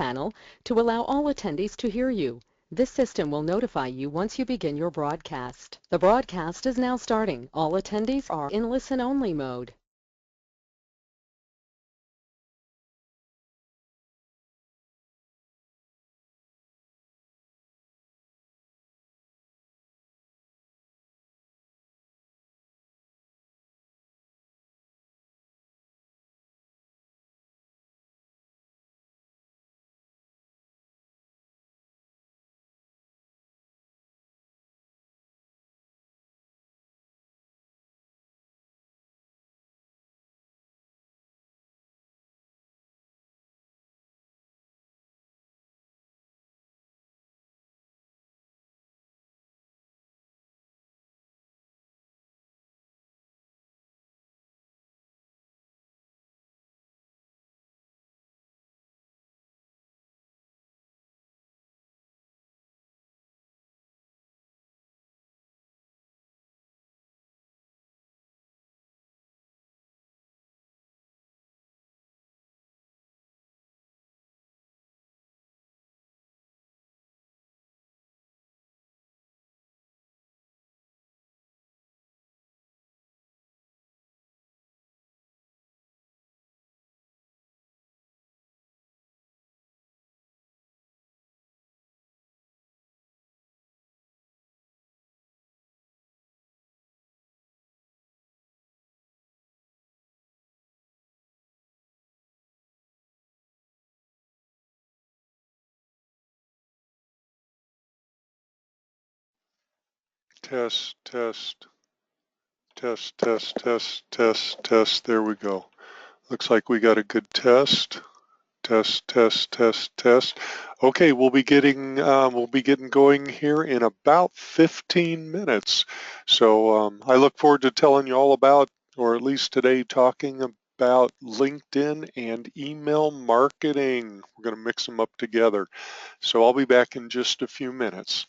panel to allow all attendees to hear you. This system will notify you once you begin your broadcast. The broadcast is now starting. All attendees are in listen-only mode. Test, test, test, test, test, test, test. There we go. Looks like we got a good test. Test, test, test, test. Okay, we'll be getting going here in about 15 minutes. So I look forward to telling you all about, or at least today, talking about LinkedIn and email marketing. We're going to mix them up together. So I'll be back in just a few minutes.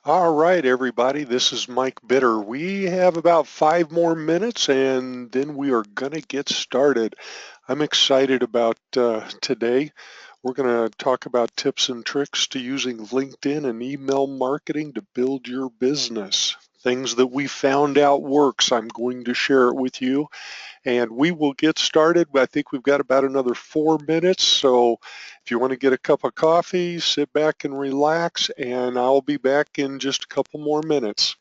All right, everybody, this is Mike Bitter. We have about 5 more minutes and then we are going to get started. I'm excited about today. We're going to talk about tips and tricks to using LinkedIn and email marketing to build your business. Things that we found out works. I'm going to share it with you and we will get started. I think we've got about another 4 minutes. So if you want to get a cup of coffee, sit back and relax, and I'll be back in just a couple more minutes.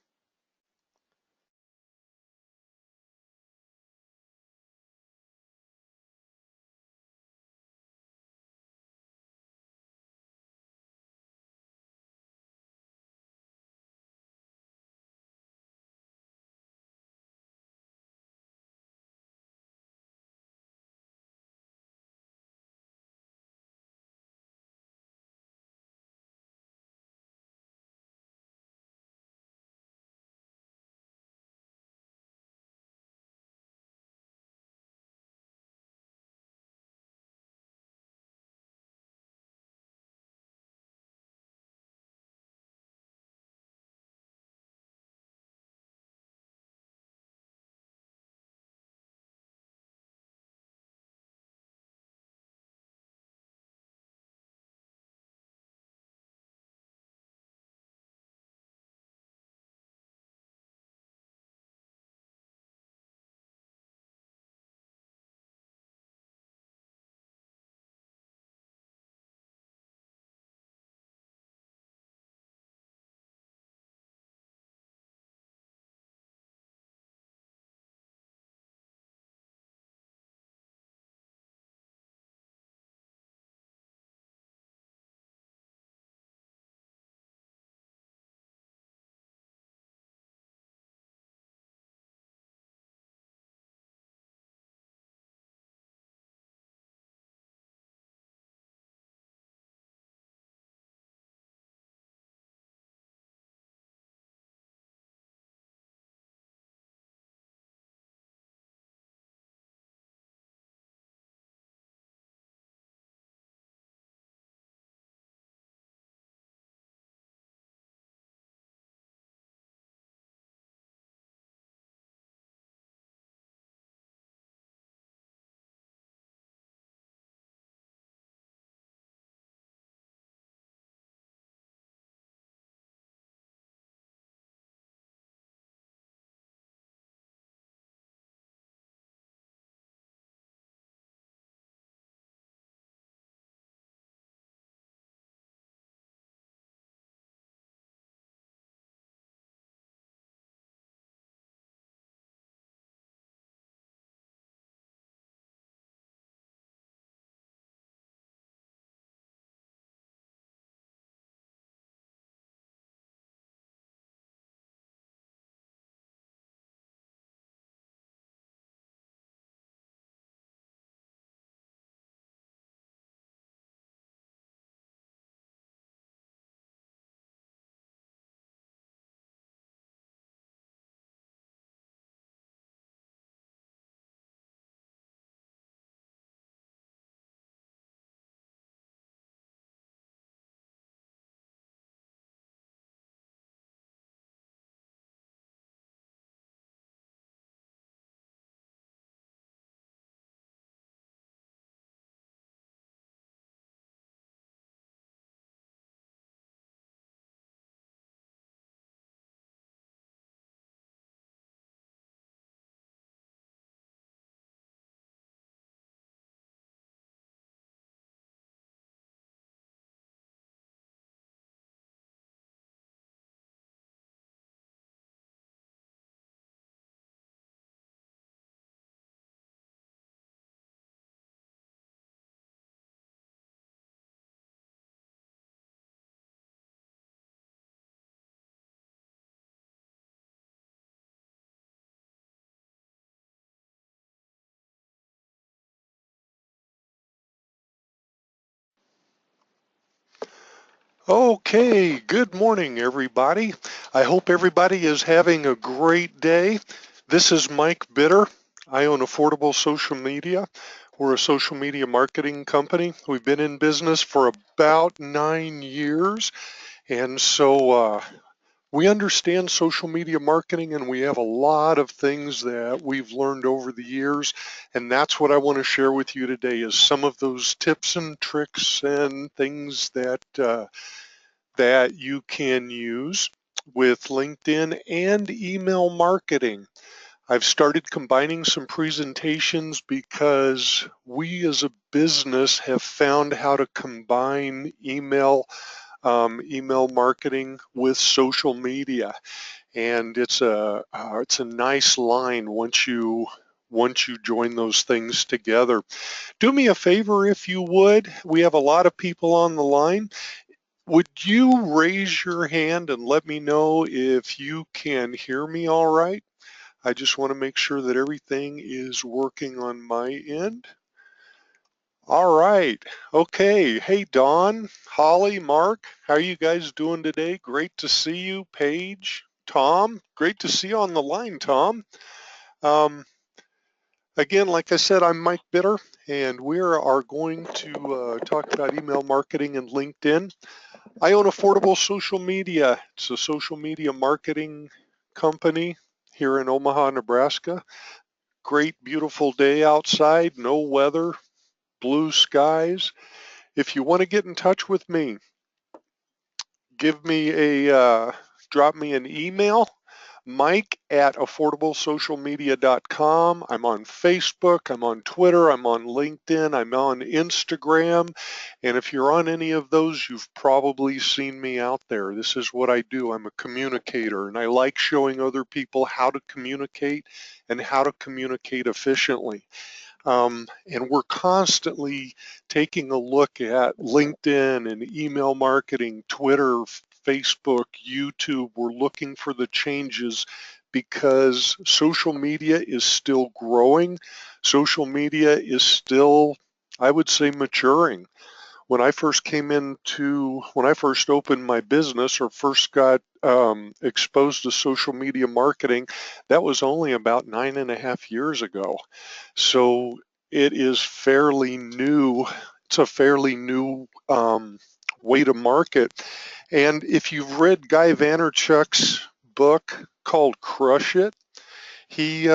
Okay, good morning, everybody. I hope everybody is having a great day. This is Mike Bitter. I own Affordable Social Media. We're a social media marketing company. We've been in business for about 9 years. And so We understand social media marketing, and we have a lot of things that we've learned over the years, and that's what I want to share with you today is some of those tips and tricks and things that that you can use with LinkedIn and email marketing. I've started combining some presentations because we as a business have found how to combine email marketing with social media, and it's a nice line once you join those things together. Do me a favor if you would. We have a lot of people on the line. Would you raise your hand and let me know if you can hear me all right? I just want to make sure that everything is working on my end. All right. Okay. Hey, Dawn, Holly, Mark, how are you guys doing today? Great to see you. Paige, Tom, great to see you on the line, Tom. Again, like I said, I'm Mike Bitter, and we are going to talk about email marketing and LinkedIn. I own Affordable Social Media. It's a social media marketing company here in Omaha, Nebraska. Great, beautiful day outside, no weather, blue skies. If you want to get in touch with me, give me drop me an email, mike@affordablesocialmedia.com. I'm on Facebook, I'm on Twitter, I'm on LinkedIn, I'm on Instagram, and if you're on any of those, you've probably seen me out there. This is what I do. I'm a communicator, and I like showing other people how to communicate and how to communicate efficiently. And we're constantly taking a look at LinkedIn and email marketing, Twitter, Facebook, YouTube. We're looking for the changes because social media is still growing. Social media is still, I would say, maturing. When I first opened my business or first got exposed to social media marketing, that was only about 9.5 years ago. So it is fairly new. It's a fairly new way to market. And if you've read Guy Vaynerchuk's book called Crush It, he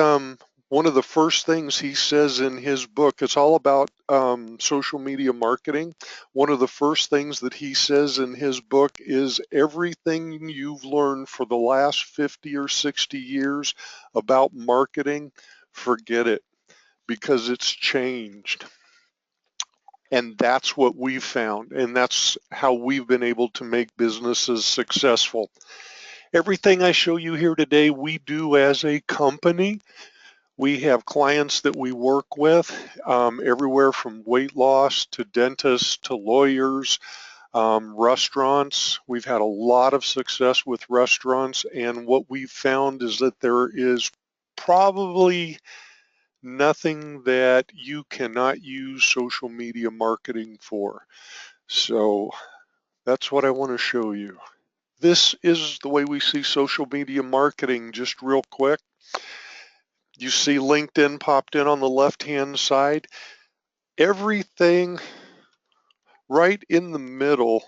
one of the first things he says in his book, it's all about social media marketing. One of the first things that he says in his book is everything you've learned for the last 50 or 60 years about marketing, forget it, because it's changed. And that's what we've found, and that's how we've been able to make businesses successful. Everything I show you here today, we do as a company. We have clients that we work with, everywhere from weight loss to dentists to lawyers, restaurants. We've had a lot of success with restaurants, and what we've found is that there is probably nothing that you cannot use social media marketing for. So that's what I want to show you. This is the way we see social media marketing, just real quick. You see LinkedIn popped in on the left-hand side. Everything right in the middle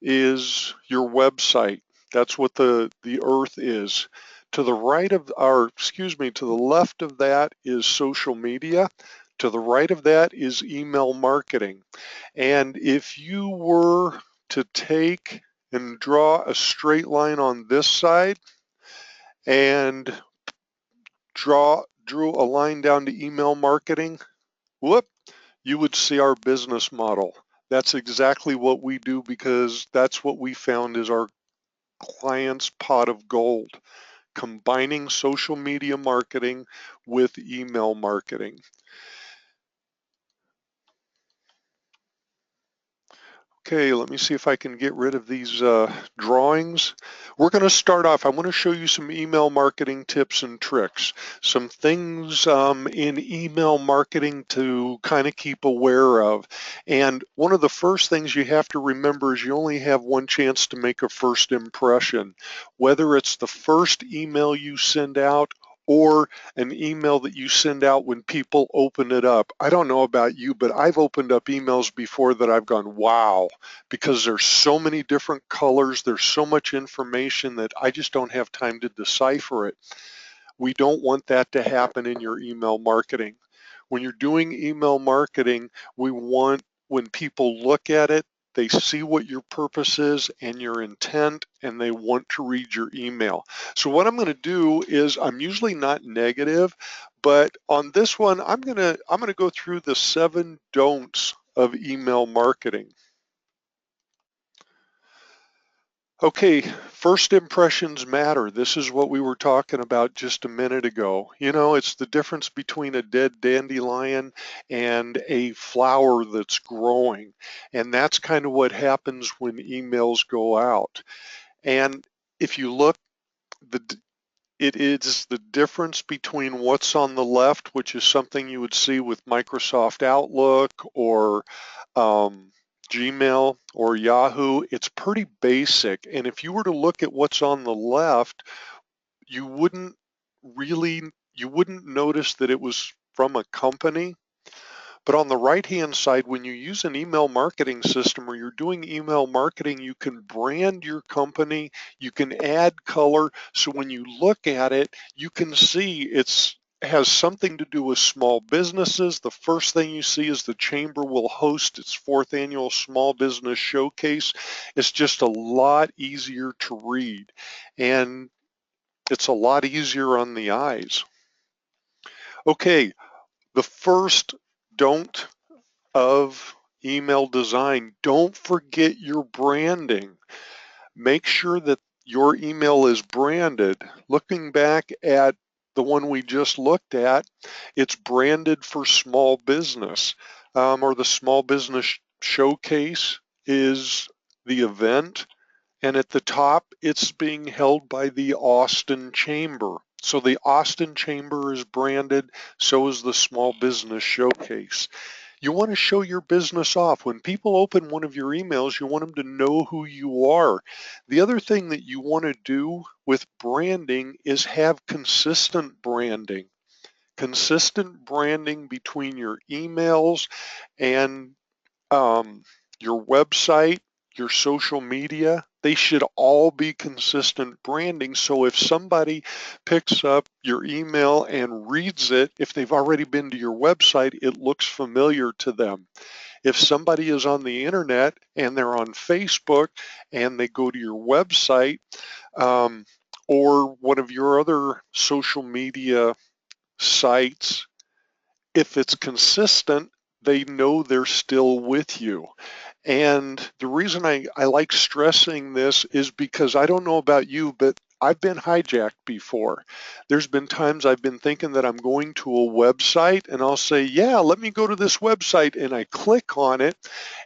is your website. That's what the earth is. To the right of, or excuse me, to the left of that is social media. To the right of that is email marketing. And if you were to take and draw a straight line on this side and drew a line down to email marketing, whoop, you would see our business model. That's exactly what we do because that's what we found is our client's pot of gold, combining social media marketing with email marketing. Okay, let me see if I can get rid of these drawings. We're going to start off. I want to show you some email marketing tips and tricks, some things in email marketing to kind of keep aware of. And one of the first things you have to remember is you only have one chance to make a first impression, whether it's the first email you send out or an email that you send out when people open it up. I don't know about you, but I've opened up emails before that I've gone, wow, because there's so many different colors, there's so much information that I just don't have time to decipher it. We don't want that to happen in your email marketing. When you're doing email marketing, we want, when people look at it, they see what your purpose is and your intent, and they want to read your email. So what I'm going to do is, I'm usually not negative, but on this one, I'm going to go through the 7 don'ts of email marketing. Okay, first impressions matter. This is what we were talking about just a minute ago. You know, it's the difference between a dead dandelion and a flower that's growing. And that's kind of what happens when emails go out. And if you look, it is the difference between what's on the left, which is something you would see with Microsoft Outlook or Gmail or Yahoo. It's pretty basic. And if you were to look at what's on the left, you wouldn't really, you wouldn't notice that it was from a company. But on the right-hand side, when you use an email marketing system or you're doing email marketing, you can brand your company, you can add color. So when you look at it, you can see it's has something to do with small businesses. The first thing you see is the Chamber will host its 4th annual Small Business Showcase. It's just a lot easier to read, and it's a lot easier on the eyes. Okay, the first don't of email design, don't forget your branding. Make sure that your email is branded. Looking back at the one we just looked at, it's branded for small business, or the Small Business Showcase is the event. And at the top, it's being held by the Austin Chamber. So the Austin Chamber is branded, so is the Small Business Showcase. You want to show your business off. When people open one of your emails, you want them to know who you are. The other thing that you want to do with branding is have consistent branding. Consistent branding between your emails and your website, your social media. They should all be consistent branding. So if somebody picks up your email and reads it, if they've already been to your website, it looks familiar to them. If somebody is on the internet and they're on Facebook and they go to your website, or one of your other social media sites, if it's consistent, they know they're still with you. And the reason I like stressing this is because I don't know about you, but I've been hijacked before. There's been times I've been thinking that I'm going to a website and I'll say, yeah, let me go to this website, and I click on it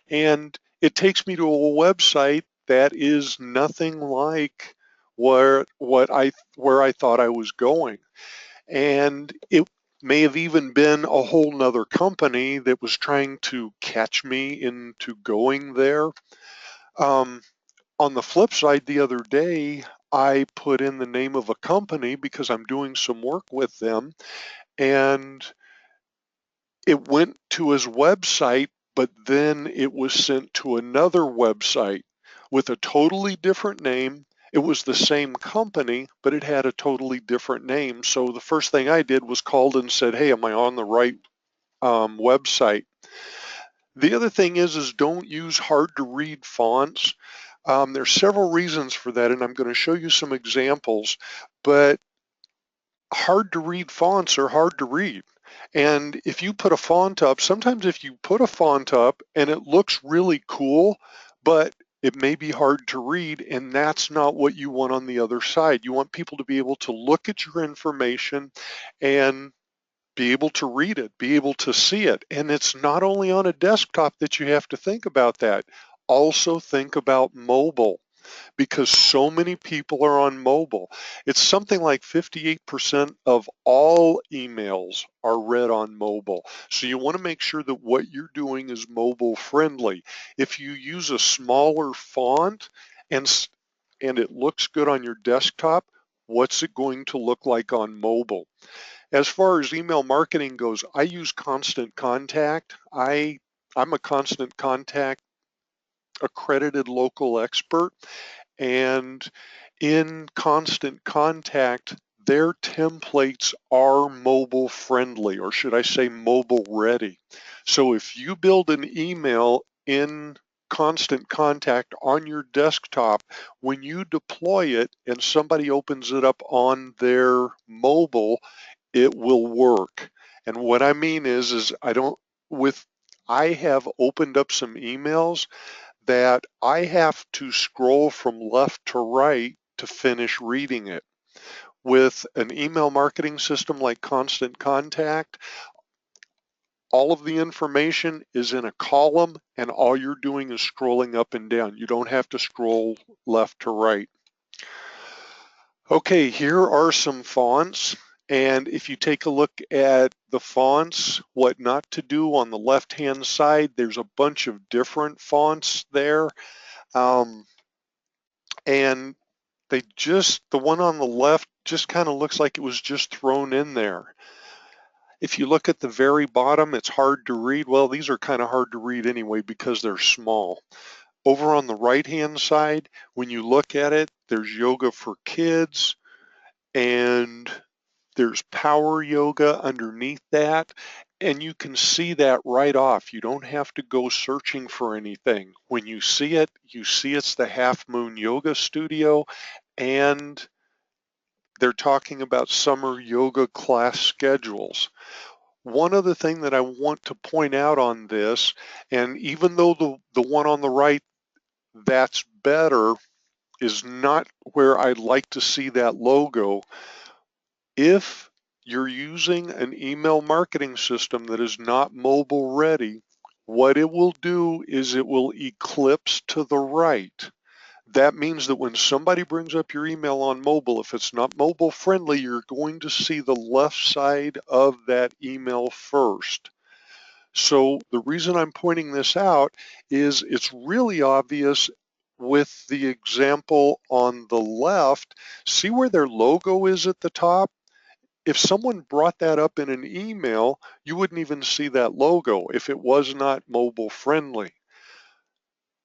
and it takes me to a website that is nothing like where I thought I was going. And it may have even been a whole nother company that was trying to catch me into going there. Um, on the flip side, the other day, I put in the name of a company because I'm doing some work with them, and it went to his website, but then it was sent to another website with a totally different name. It was the same company, but it had a totally different name. So the first thing I did was called and said, hey, am I on the right website? The other thing is don't use hard to read fonts. There's several reasons for that, and I'm going to show you some examples, but hard to read fonts are hard to read. And if you put a font up, sometimes if you put a font up and it looks really cool, but it may be hard to read, and that's not what you want on the other side. You want people to be able to look at your information and be able to read it, be able to see it. And it's not only on a desktop that you have to think about that. Also think about mobile, because so many people are on mobile. It's something like 58% of all emails are read on mobile. So you want to make sure that what you're doing is mobile friendly. If you use a smaller font and it looks good on your desktop, What's it going to look like on mobile? As far as email marketing goes, I use Constant Contact. I'm a Constant Contact accredited local expert, and in Constant Contact, their templates are mobile friendly, or should I say mobile ready. So if you build an email in Constant Contact on your desktop, when you deploy it and somebody opens it up on their mobile, it will work. And what I mean is I have opened up some emails that I have to scroll from left to right to finish reading it. With an email marketing system like Constant Contact, all of the information is in a column and all you're doing is scrolling up and down. You don't have to scroll left to right. Okay, here are some fonts. And if you take a look at the fonts, what not to do on the left-hand side, there's a bunch of different fonts there. And the one on the left just kind of looks like it was just thrown in there. If you look at the very bottom, it's hard to read. Well, these are kind of hard to read anyway because they're small. Over on the right-hand side, when you look at it, there's yoga for kids and there's power yoga underneath that. And you can see that right off. You don't have to go searching for anything. When you see it, it's the Half Moon Yoga Studio, and they're talking about summer yoga class schedules. One other thing that I want to point out on this, and even though the one on the right, that's better, is not where I'd like to see that logo. If you're using an email marketing system that is not mobile ready, what it will do is it will eclipse to the right. That means that when somebody brings up your email on mobile, if it's not mobile friendly, you're going to see the left side of that email first. So the reason I'm pointing this out is it's really obvious with the example on the left. See where their logo is at the top? If someone brought that up in an email, you wouldn't even see that logo if it was not mobile friendly.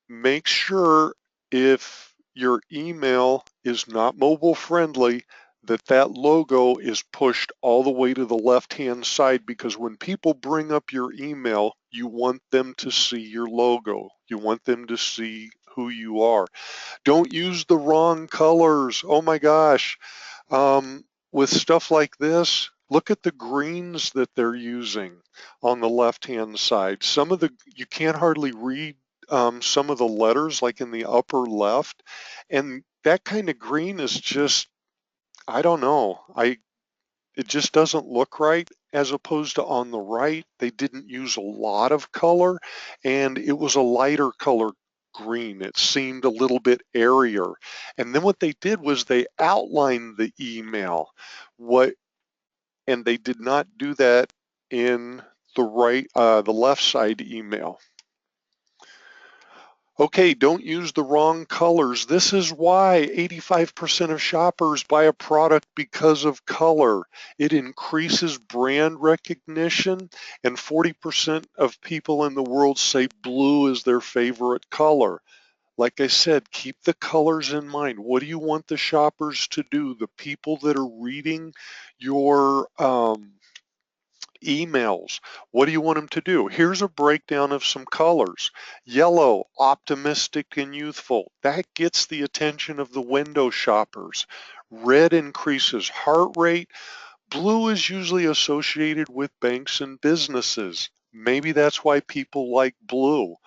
Make sure if your email is not mobile friendly that logo is pushed all the way to the left-hand side, because when people bring up your email, you want them to see your logo. You want them to see who you are. Don't use the wrong colors. Oh my gosh. With stuff like this, look at the greens that they're using on the left-hand side. You can't hardly read some of the letters like in the upper left, and that kind of green is just, I don't know, it just doesn't look right. As opposed to on the right, they didn't use a lot of color and it was a lighter color green. It seemed a little bit airier. And then what they did was they outlined the email. And they did not do that in the left side email. Okay, don't use the wrong colors. This is why 85% of shoppers buy a product because of color. It increases brand recognition, and 40% of people in the world say blue is their favorite color. Like I said, keep the colors in mind. What do you want the shoppers to do? The people that are reading your emails, what do you want them to do? Here's a breakdown of some colors. Yellow, optimistic and youthful. That gets the attention of the window shoppers. Red increases heart rate. Blue is usually associated with banks and businesses. Maybe that's why people like blue.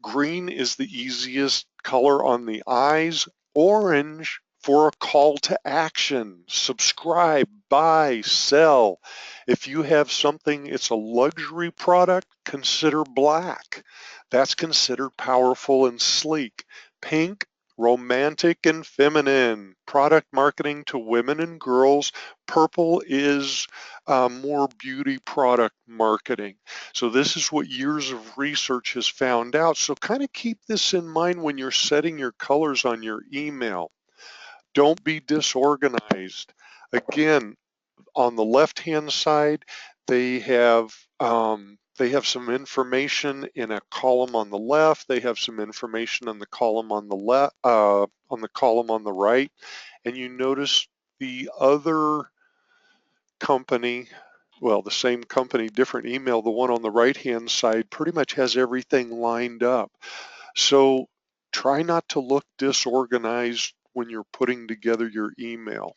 Green is the easiest color on the eyes. Orange for a call to action. Subscribe, buy, sell. If you have something, it's a luxury product, consider black. That's considered powerful and sleek. Pink, romantic and feminine. Product marketing to women and girls. Purple is more beauty product marketing. So this is what years of research has found out. So kind of keep this in mind when you're setting your colors on your email. Don't be disorganized. Again, on the left-hand side, they have some information in a column on the left. They have some information on the column on the left, on the column on the right, and you notice the other company, well, the same company, different email, the one on the right-hand side pretty much has everything lined up. So try not to look disorganized when you're putting together your email.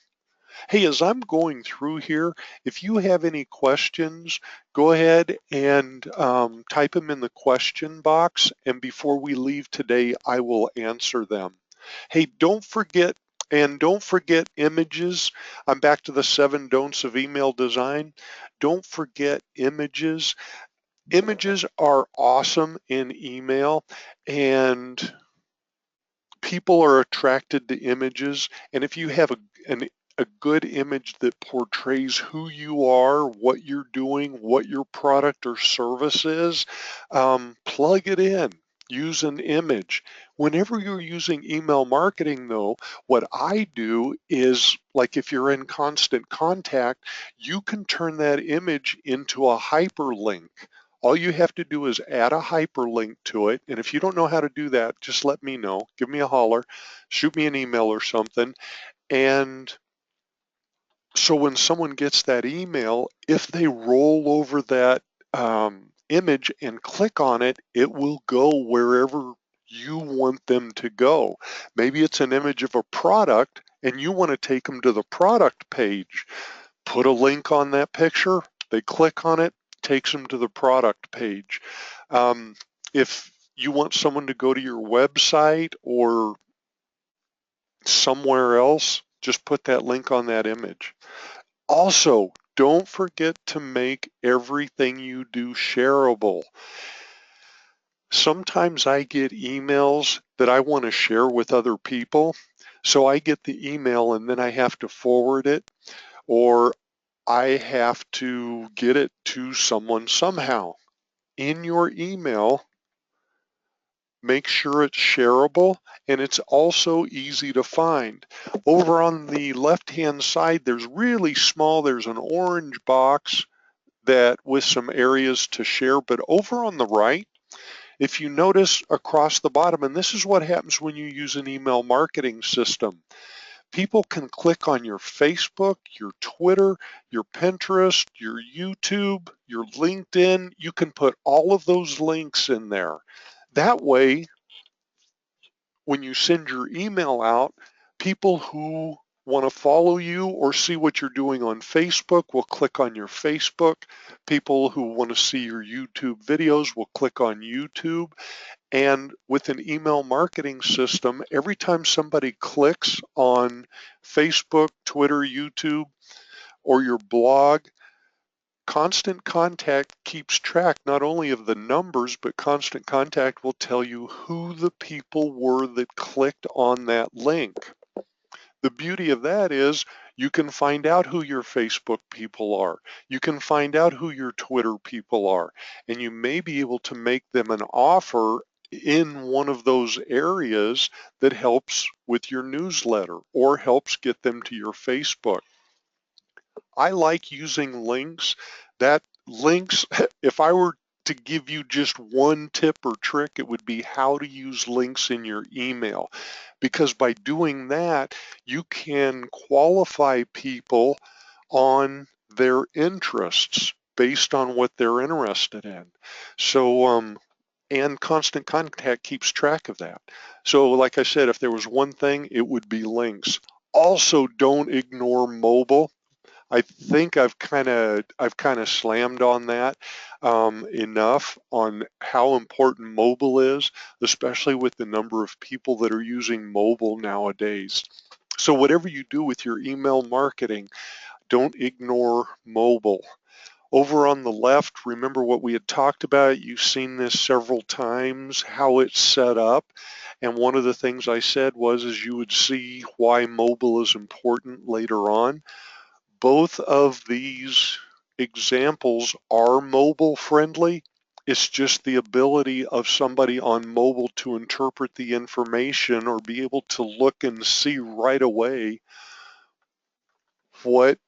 Hey, as I'm going through here, if you have any questions, go ahead and type them in the question box, and before we leave today, I will answer them. Hey, don't forget images. I'm back to the 7 don'ts of email design. Don't forget images. Images are awesome in email, and people are attracted to images. And if you have a good image that portrays who you are, what you're doing, what your product or service is, plug it in. Use an image. Whenever you're using email marketing, though, what I do is, like if you're in Constant Contact, you can turn that image into a hyperlink. All you have to do is add a hyperlink to it. And if you don't know how to do that, just let me know. Give me a holler, shoot me an email or something. And so when someone gets that email, if they roll over that image and click on it, it will go wherever you want them to go. Maybe it's an image of a product and you want to take them to the product page. Put a link on that picture, they click on it, takes them to the product page. If you want someone to go to your website or somewhere else, just put that link on that image. Also, don't forget to make everything you do shareable. Sometimes I get emails that I want to share with other people, so I get the email and then I have to forward it, or I have to get it to someone somehow. In your email, make sure it's shareable and it's also easy to find. Over on the left-hand side, there's an orange box that with some areas to share, but over on the right, if you notice across the bottom, and this is what happens when you use an email marketing system, people can click on your Facebook, your Twitter, your Pinterest, your YouTube, your LinkedIn. You can put all of those links in there. That way, when you send your email out, people who want to follow you or see what you're doing on Facebook will click on your Facebook. People who want to see your YouTube videos will click on YouTube. And with an email marketing system, every time somebody clicks on Facebook, Twitter, YouTube, or your blog, Constant Contact keeps track not only of the numbers, but Constant Contact will tell you who the people were that clicked on that link. The beauty of that is you can find out who your Facebook people are. You can find out who your Twitter people are, and you may be able to make them an offer in one of those areas that helps with your newsletter or helps get them to your Facebook. I like using links. That links, if I were to give you just one tip or trick, it would be how to use links in your email. Because by doing that, you can qualify people on their interests based on what they're interested in. So, and Constant Contact keeps track of that. So like I said, if there was one thing, it would be links. Also, don't ignore mobile. I think I've kind of slammed on that enough on how important mobile is, especially with the number of people that are using mobile nowadays. So whatever you do with your email marketing, don't ignore mobile. Over on the left, remember what we had talked about. You've seen this several times, how it's set up. And one of the things I said is you would see why mobile is important later on. Both of these examples are mobile friendly. It's just the ability of somebody on mobile to interpret the information or be able to look and see right away what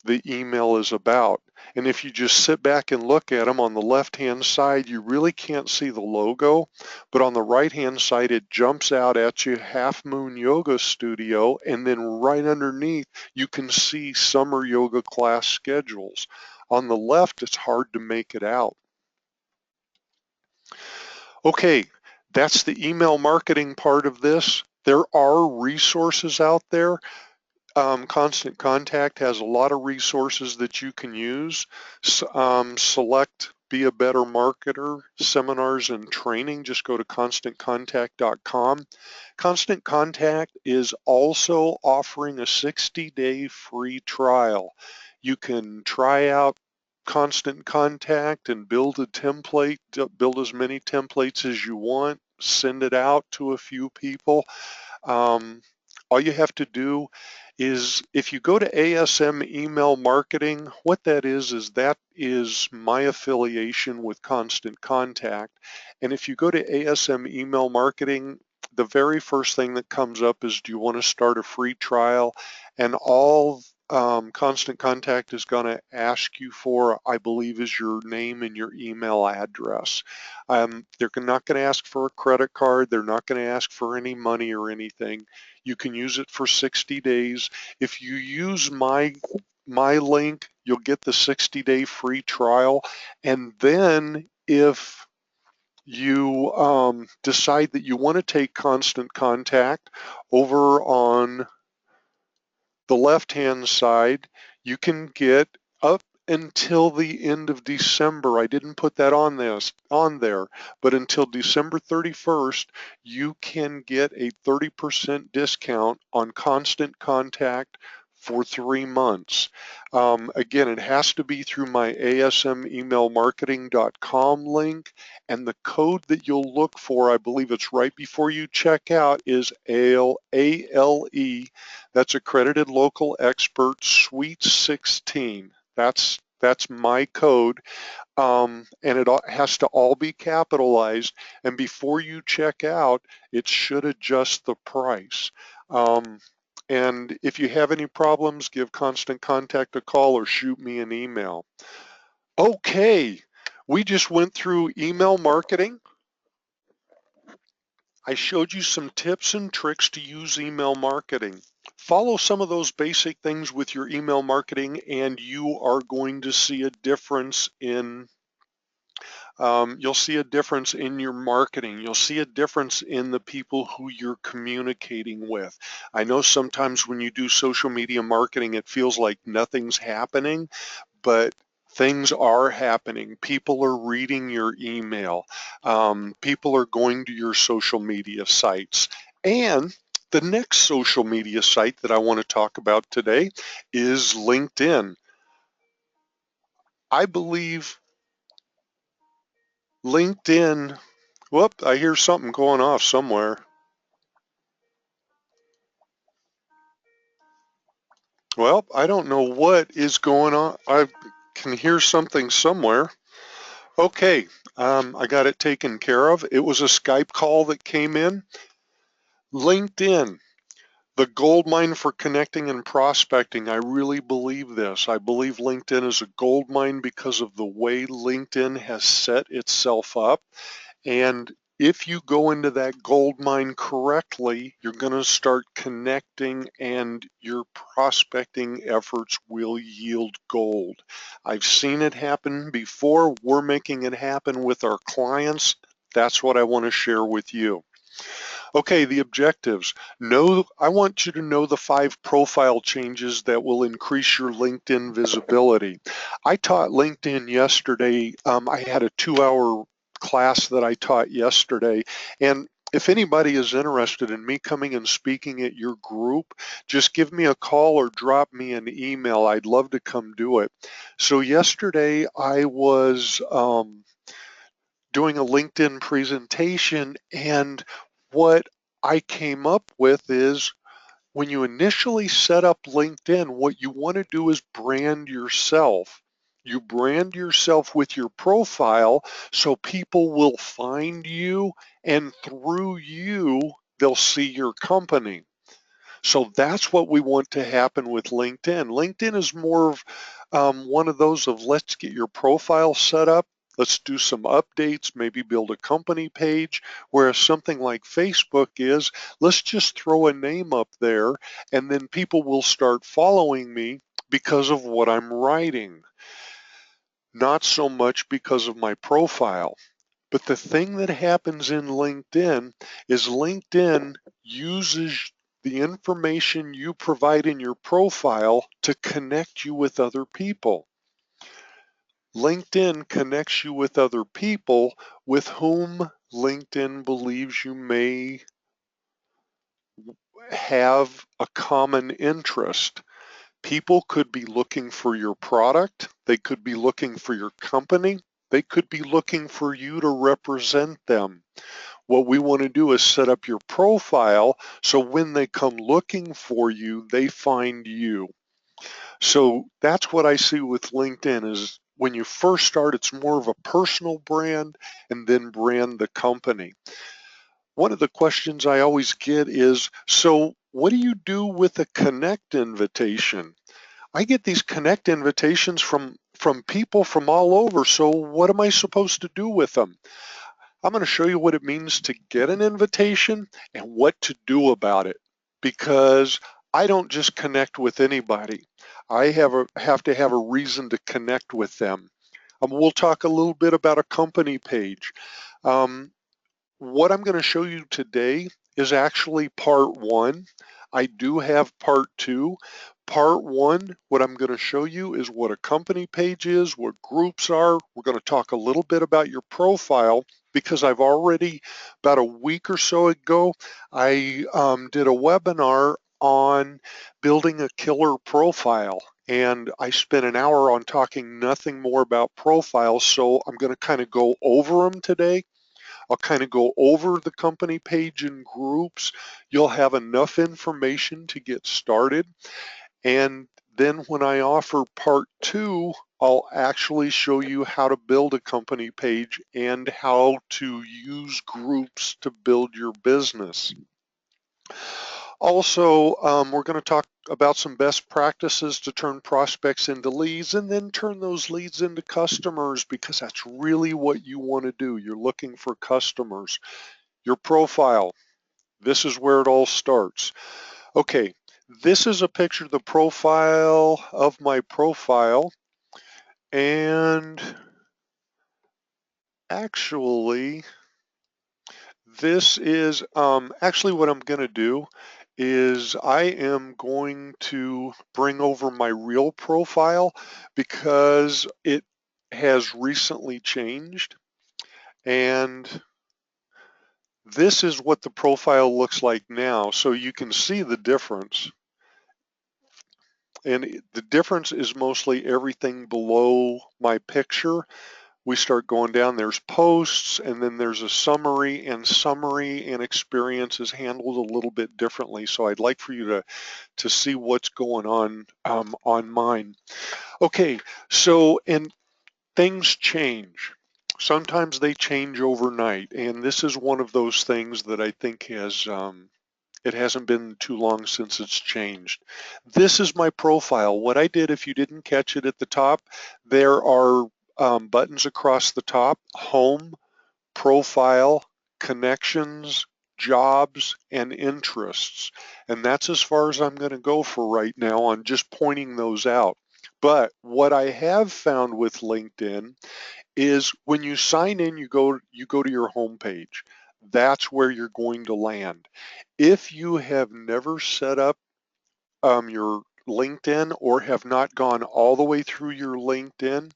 the email is about. And if you just sit back and look at them on the left-hand side, you really can't see the logo, but on the right-hand side, it jumps out at you, Half Moon Yoga Studio, and then right underneath, you can see summer yoga class schedules. On the left, it's hard to make it out. Okay, that's the email marketing part of this. There are resources out there. Constant Contact has a lot of resources that you can use. Select Be a Better Marketer seminars and training. Just go to constantcontact.com. Constant Contact is also offering a 60-day free trial. You can try out Constant Contact and build a template, build as many templates as you want, send it out to a few people. All you have to do is, if you go to ASM Email Marketing, what that is my affiliation with Constant Contact. And if you go to ASM Email Marketing, the very first thing that comes up is, do you want to start a free trial? And all Constant Contact is going to ask you for, I believe, is your name and your email address. They're not going to ask for a credit card. They're not going to ask for any money or anything. You can use it for 60 days. If you use my link, you'll get the 60-day free trial. And then if you decide that you want to take Constant Contact, over on the left-hand side, you can get up until the end of December. I didn't put that on there, but until December 31st, you can get a 30% discount on Constant Contact for 3 months. Again, it has to be through my asmemailmarketing.com link, and the code that you'll look for, I believe it's right before you check out, is ALE. That's Accredited Local Expert Suite 16. That's my code, and it has to all be capitalized. And before you check out, it should adjust the price. And if you have any problems, give Constant Contact a call or shoot me an email. Okay, we just went through email marketing. I showed you some tips and tricks to use email marketing. Follow some of those basic things with your email marketing and you are going to see a difference in you'll see a difference in your marketing. You'll see a difference in the people who you're communicating with. I know sometimes when you do social media marketing, it feels like nothing's happening, but things are happening. People are reading your email. People are going to your social media sites. And the next social media site that I want to talk about today is LinkedIn. I believe LinkedIn, whoop, I hear something going off somewhere. Well, I don't know what is going on. I can hear something somewhere. Okay, I got it taken care of. It was a Skype call that came in. LinkedIn, the gold mine for connecting and prospecting. I really believe this. I believe LinkedIn is a gold mine because of the way LinkedIn has set itself up. And if you go into that gold mine correctly, you're going to start connecting and your prospecting efforts will yield gold. I've seen it happen before. We're making it happen with our clients. That's what I want to share with you. Okay, the objectives. I want you to know the 5 profile changes that will increase your LinkedIn visibility. I taught LinkedIn yesterday. I had a 2-hour class that I taught yesterday, and if anybody is interested in me coming and speaking at your group, just give me a call or drop me an email. I'd love to come do it. So yesterday I was doing a LinkedIn presentation, and what I came up with is, when you initially set up LinkedIn, what you want to do is brand yourself. You brand yourself with your profile so people will find you, and through you, they'll see your company. So that's what we want to happen with LinkedIn. LinkedIn is more of one of those of let's get your profile set up. Let's do some updates, maybe build a company page, whereas something like Facebook is, let's just throw a name up there and then people will start following me because of what I'm writing, not so much because of my profile. But the thing that happens in LinkedIn is LinkedIn uses the information you provide in your profile to connect you with other people. LinkedIn connects you with other people with whom LinkedIn believes you may have a common interest. People could be looking for your product. They could be looking for your company. They could be looking for you to represent them. What we want to do is set up your profile so when they come looking for you, they find you. So that's what I see with LinkedIn is when you first start, it's more of a personal brand and then brand the company. One of the questions I always get is, so what do you do with a connect invitation? I get these connect invitations from people from all over, so what am I supposed to do with them? I'm going to show you what it means to get an invitation and what to do about it, because I don't just connect with anybody. I have to have a reason to connect with them. We'll talk a little bit about a company page. Um, what I'm going to show you today is actually part one. I do have part two. Part one, what I'm going to show you is what a company page is, what groups are. We're going to talk a little bit about your profile because I've already, about a week or so ago, I did a webinar on building a killer profile. And I spent an hour on talking nothing more about profiles. So I'm going to kind of go over them today. I'll kind of go over the company page in groups. You'll have enough information to get started. And then when I offer part two, I'll actually show you how to build a company page and how to use groups to build your business. Also, we're going to talk about some best practices to turn prospects into leads and then turn those leads into customers, because that's really what you want to do. You're looking for customers. Your profile, this is where it all starts. Okay, this is a picture of the profile of my profile, and actually this is actually what I'm going to do is I am going to bring over my real profile because it has recently changed, and this is what the profile looks like now, so you can see the difference. And the difference is mostly everything below my picture. We start going down, there's posts, and then there's a summary, and summary and experience is handled a little bit differently. So I'd like for you to see what's going on mine. Okay, so, and things change. Sometimes they change overnight, and this is one of those things that I think has it hasn't been too long since it's changed. This is my profile. What I did, if you didn't catch it at the top, there are buttons across the top: home, profile, connections, jobs, and interests. And that's as far as I'm going to go for right now on just pointing those out. But what I have found with LinkedIn is when you sign in, you go to your home page. That's where you're going to land. If you have never set up your LinkedIn or have not gone all the way through your LinkedIn,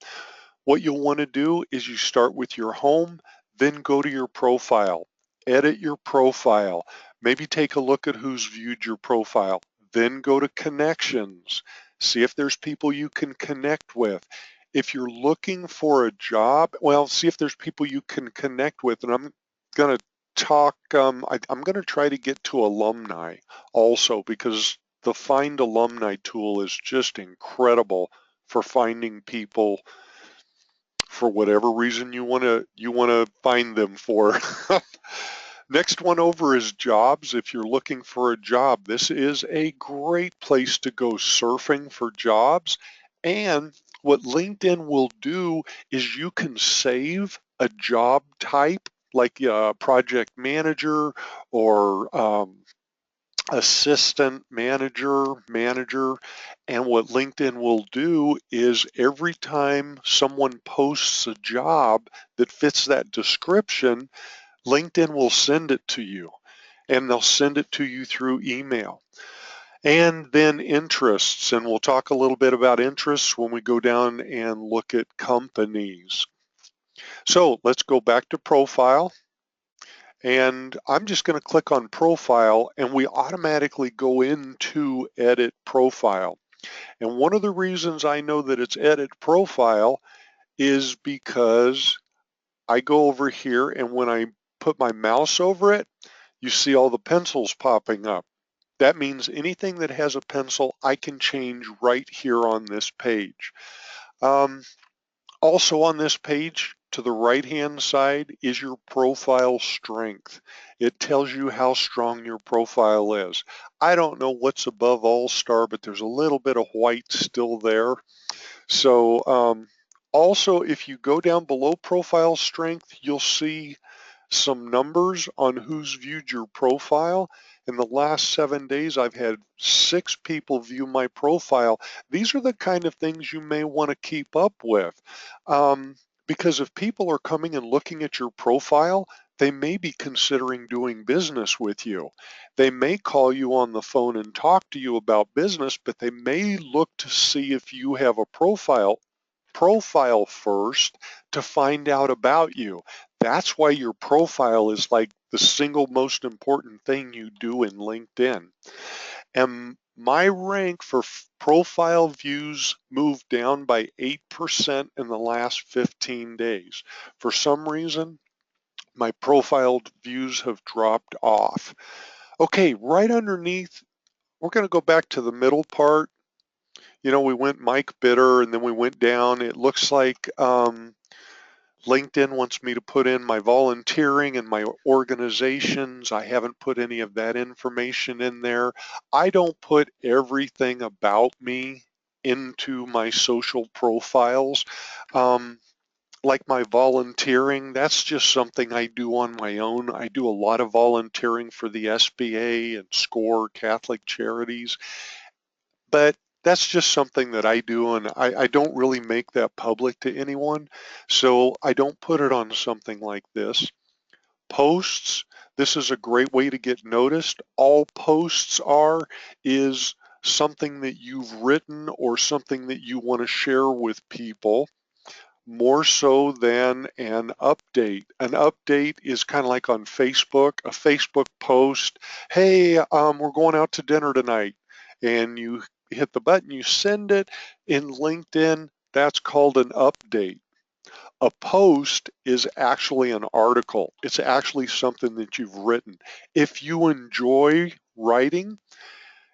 what you'll want to do is you start with your home, then go to your profile, edit your profile, maybe take a look at who's viewed your profile, then go to connections, see if there's people you can connect with. If you're looking for a job, well, see if there's people you can connect with. And I'm going to talk, I'm going to try to get to alumni also, because the Find Alumni tool is just incredible for finding people for whatever reason you want to find them for. Next one over is jobs. If you're looking for a job, this is a great place to go surfing for jobs. And what LinkedIn will do is you can save a job type like project manager or assistant manager. And what LinkedIn will do is every time someone posts a job that fits that description, LinkedIn will send it to you, and they'll send it to you through email. And then interests, and we'll talk a little bit about interests when we go down and look at companies. So let's go back to profile. And I'm just going to click on profile, and we automatically go into edit profile. And one of the reasons I know that it's edit profile is because I go over here, and when I put my mouse over it, you see all the pencils popping up. That means anything that has a pencil, I can change right here on this page. Also on this page, to the right-hand side is your profile strength. It tells you how strong your profile is. I don't know what's above All-Star, but there's a little bit of white still there. So also, if you go down below profile strength, you'll see some numbers on who's viewed your profile. In the last 7 days, I've had 6 people view my profile. These are the kind of things you may want to keep up with. Because if people are coming and looking at your profile, they may be considering doing business with you. They may call you on the phone and talk to you about business, but they may look to see if you have a profile first to find out about you. That's why your profile is like the single most important thing you do in LinkedIn. And my rank for profile views moved down by 8% in the last 15 days. For some reason, my profile views have dropped off. Okay, right underneath, we're going to go back to the middle part. You know, we went Mike Bitter and then we went down. It looks like LinkedIn wants me to put in my volunteering and my organizations. I haven't put any of that information in there. I don't put everything about me into my social profiles. Like my volunteering, that's just something I do on my own. I do a lot of volunteering for the SBA and SCORE Catholic Charities, but that's just something that I do, and I don't really make that public to anyone, so I don't put it on something like this. Posts, this is a great way to get noticed. All posts is something that you've written or something that you want to share with people, more so than an update. An update is kind of like on Facebook, a Facebook post, hey, we're going out to dinner tonight, and you hit the button, you send it. In LinkedIn, that's called an update. A post is actually an article. It's actually something that you've written. If you enjoy writing,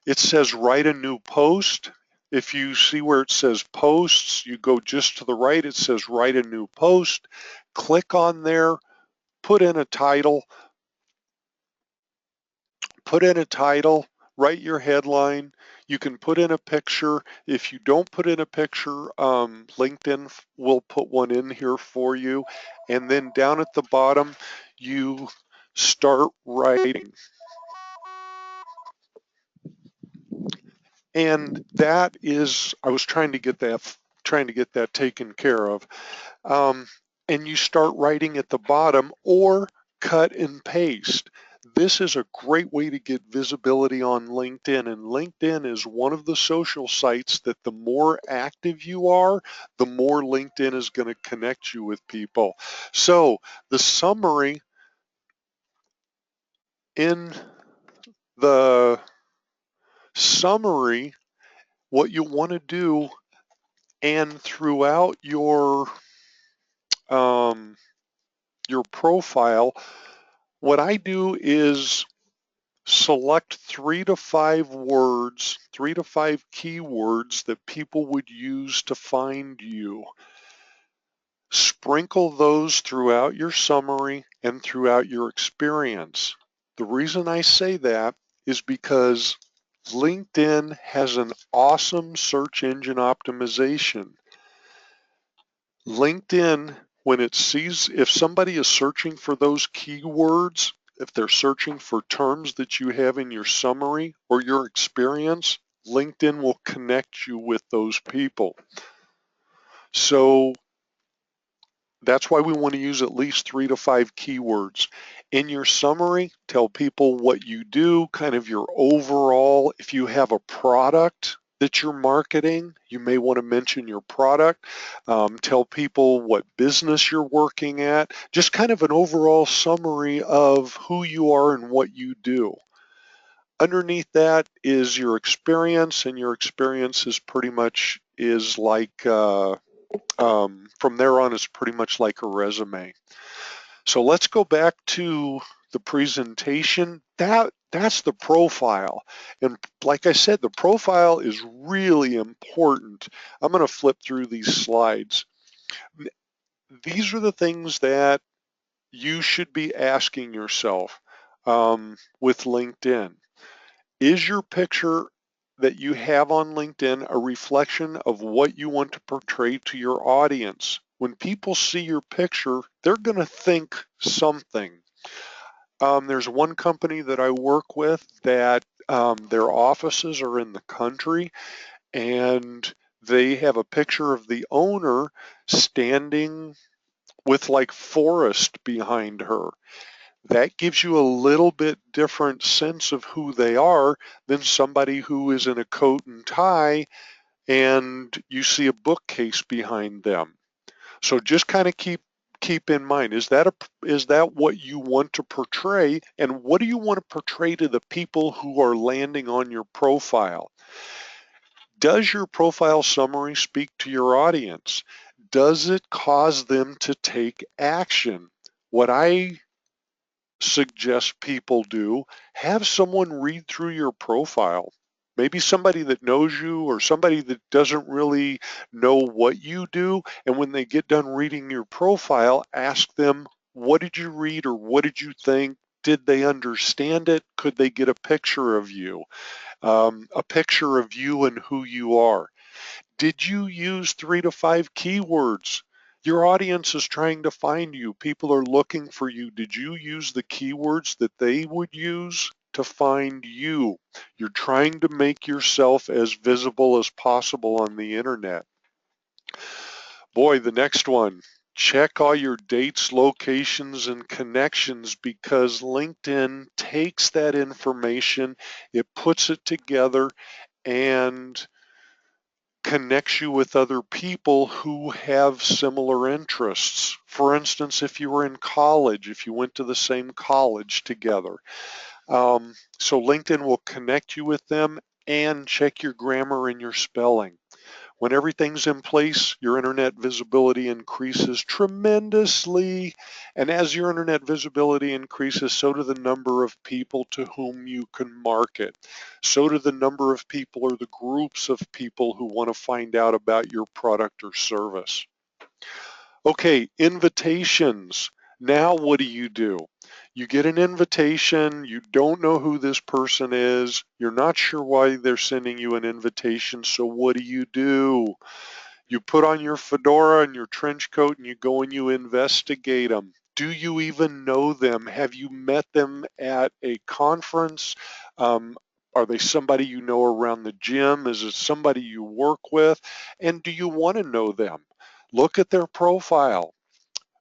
it says write a new post. If you see where it says posts, you go just to the right, it says write a new post. Click on there, put in a title, write your headline. You can put in a picture. If you don't put in a picture, LinkedIn will put one in here for you. And then down at the bottom, you start writing. And that is, I was trying to get that taken care of. And you start writing at the bottom or cut and paste. This is a great way to get visibility on LinkedIn, and LinkedIn is one of the social sites that the more active you are, the more LinkedIn is going to connect you with people. So the summary in the summary, what you want to do, and throughout your profile, what I do is select 3 to 5 words, 3 to 5 keywords that people would use to find you. Sprinkle those throughout your summary and throughout your experience. The reason I say that is because LinkedIn has an awesome search engine optimization. LinkedIn, when it sees if somebody is searching for those keywords, if they're searching for terms that you have in your summary or your experience, LinkedIn will connect you with those people. So that's why we want to use at least 3 to 5 keywords. In your summary, tell people what you do, kind of your overall. If you have a product that you're marketing, you may want to mention your product. Tell people what business you're working at. Just kind of an overall summary of who you are and what you do. Underneath that is your experience, and your experience is pretty much like from there on, it's pretty much like a resume. So let's go back to the presentation. That's the profile. And like I said, the profile is really important. I'm going to flip through these slides. These are the things that you should be asking yourself with LinkedIn. Is your picture that you have on LinkedIn a reflection of what you want to portray to your audience? When people see your picture, they're going to think something. There's one company that I work with that their offices are in the country, and they have a picture of the owner standing with like forest behind her. That gives you a little bit different sense of who they are than somebody who is in a coat and tie and you see a bookcase behind them. So just kind of keep in mind, is that what you want to portray, and what do you want to portray to the people who are landing on your profile? Does your profile summary speak to your audience? Does it cause them to take action? What I suggest people do, have someone read through your profile. Maybe somebody that knows you or somebody that doesn't really know what you do. And when they get done reading your profile, ask them, what did you read or what did you think? Did they understand it? Could they get a picture of you? A picture of you and who you are. Did you use 3 to 5 keywords? Your audience is trying to find you. People are looking for you. Did you use the keywords that they would use to find you? You're trying to make yourself as visible as possible on the internet. Boy, the next one. Check all your dates, locations, and connections, because LinkedIn takes that information, it puts it together, and connects you with other people who have similar interests. For instance, if you were in college, if you went to the same college together. So LinkedIn will connect you with them and check your grammar and your spelling. When everything's in place, your internet visibility increases tremendously. And as your internet visibility increases, so do the number of people to whom you can market. So do the number of people or the groups of people who want to find out about your product or service. Okay, invitations. Now what do? You get an invitation, you don't know who this person is, you're not sure why they're sending you an invitation, so what do? You put on your fedora and your trench coat and you go and you investigate them. Do you even know them? Have you met them at a conference? Are they somebody you know around the gym? Is it somebody you work with? And do you want to know them? Look at their profile.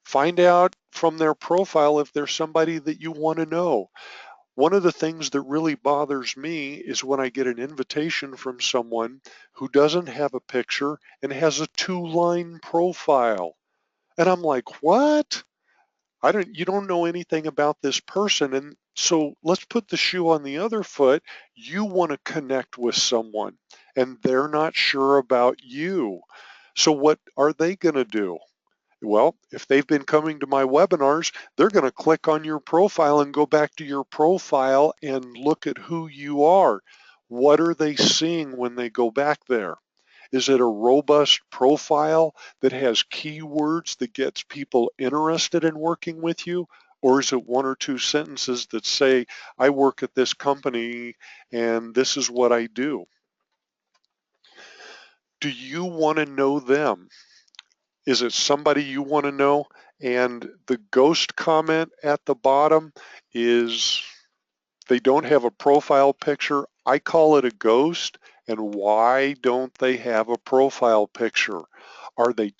Find out from their profile if there's somebody that you want to know. One of the things that really bothers me is when I get an invitation from someone who doesn't have a picture and has a 2-line profile. And I'm like, what? You don't know anything about this person. And so let's put the shoe on the other foot. You want to connect with someone and they're not sure about you. So what are they going to do? Well, if they've been coming to my webinars, they're going to click on your profile and go back to your profile and look at who you are. What are they seeing when they go back there? Is it a robust profile that has keywords that gets people interested in working with you? Or is it one or two sentences that say, I work at this company and this is what I do? Do you want to know them? Is it somebody you want to know? And the ghost comment at the bottom is they don't have a profile picture. I call it a ghost. And why don't they have a profile picture? Are they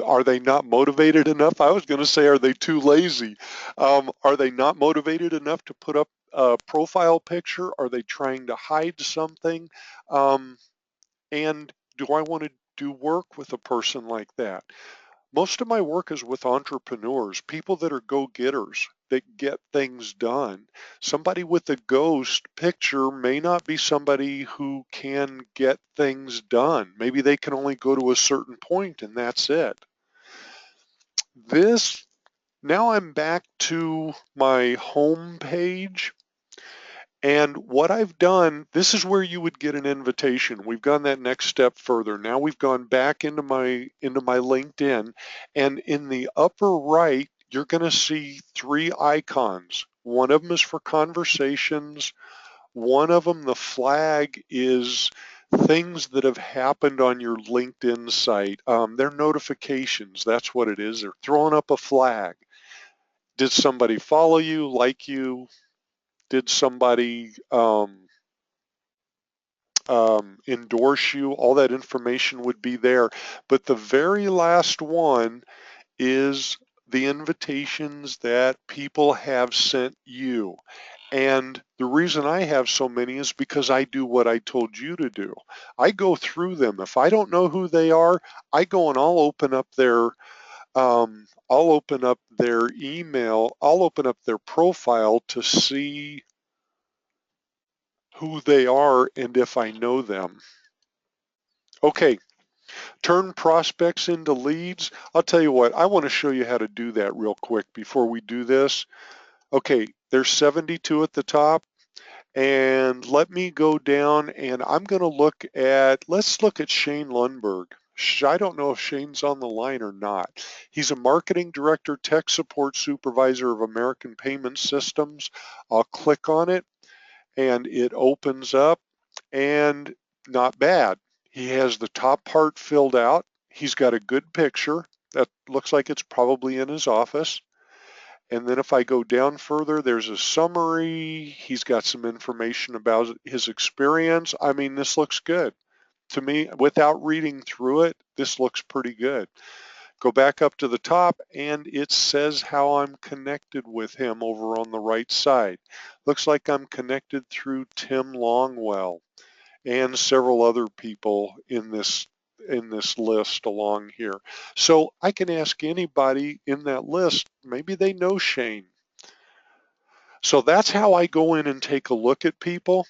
are they not motivated enough? I was going to say, are they too lazy? Are they not motivated enough to put up a profile picture? Are they trying to hide something? And do I want to do work with a person like that? Most of my work is with entrepreneurs, people that are go-getters, that get things done. Somebody with a ghost picture may not be somebody who can get things done. Maybe they can only go to a certain point and that's it. Now I'm back to my home page. And what I've done, this is where you would get an invitation. We've gone that next step further. Now we've gone back into my LinkedIn, and in the upper right, you're going to see three icons. One of them is for conversations. One of them, the flag, is things that have happened on your LinkedIn site. They're notifications. That's what it is. They're throwing up a flag. Did somebody follow you, like you? Did somebody endorse you? All that information would be there. But the very last one is the invitations that people have sent you. And the reason I have so many is because I do what I told you to do. I go through them. If I don't know who they are, I go and I'll open up their email, I'll open up their profile to see who they are and if I know them. Okay, turn prospects into leads. I'll tell you what, I want to show you how to do that real quick before we do this. Okay, there's 72 at the top. And let me go down and I'm going to let's look at Shane Lundberg. I don't know if Shane's on the line or not. He's a marketing director, tech support supervisor of American Payment Systems. I'll click on it and it opens up and not bad. He has the top part filled out. He's got a good picture that looks like it's probably in his office. And then if I go down further, there's a summary. He's got some information about his experience. I mean, this looks good. To me, without reading through it, this looks pretty good. Go back up to the top and it says how I'm connected with him over on the right side. Looks like I'm connected through Tim Longwell and several other people in this list along here. So I can ask anybody in that list, maybe they know Shane. So that's how I go in and take a look at people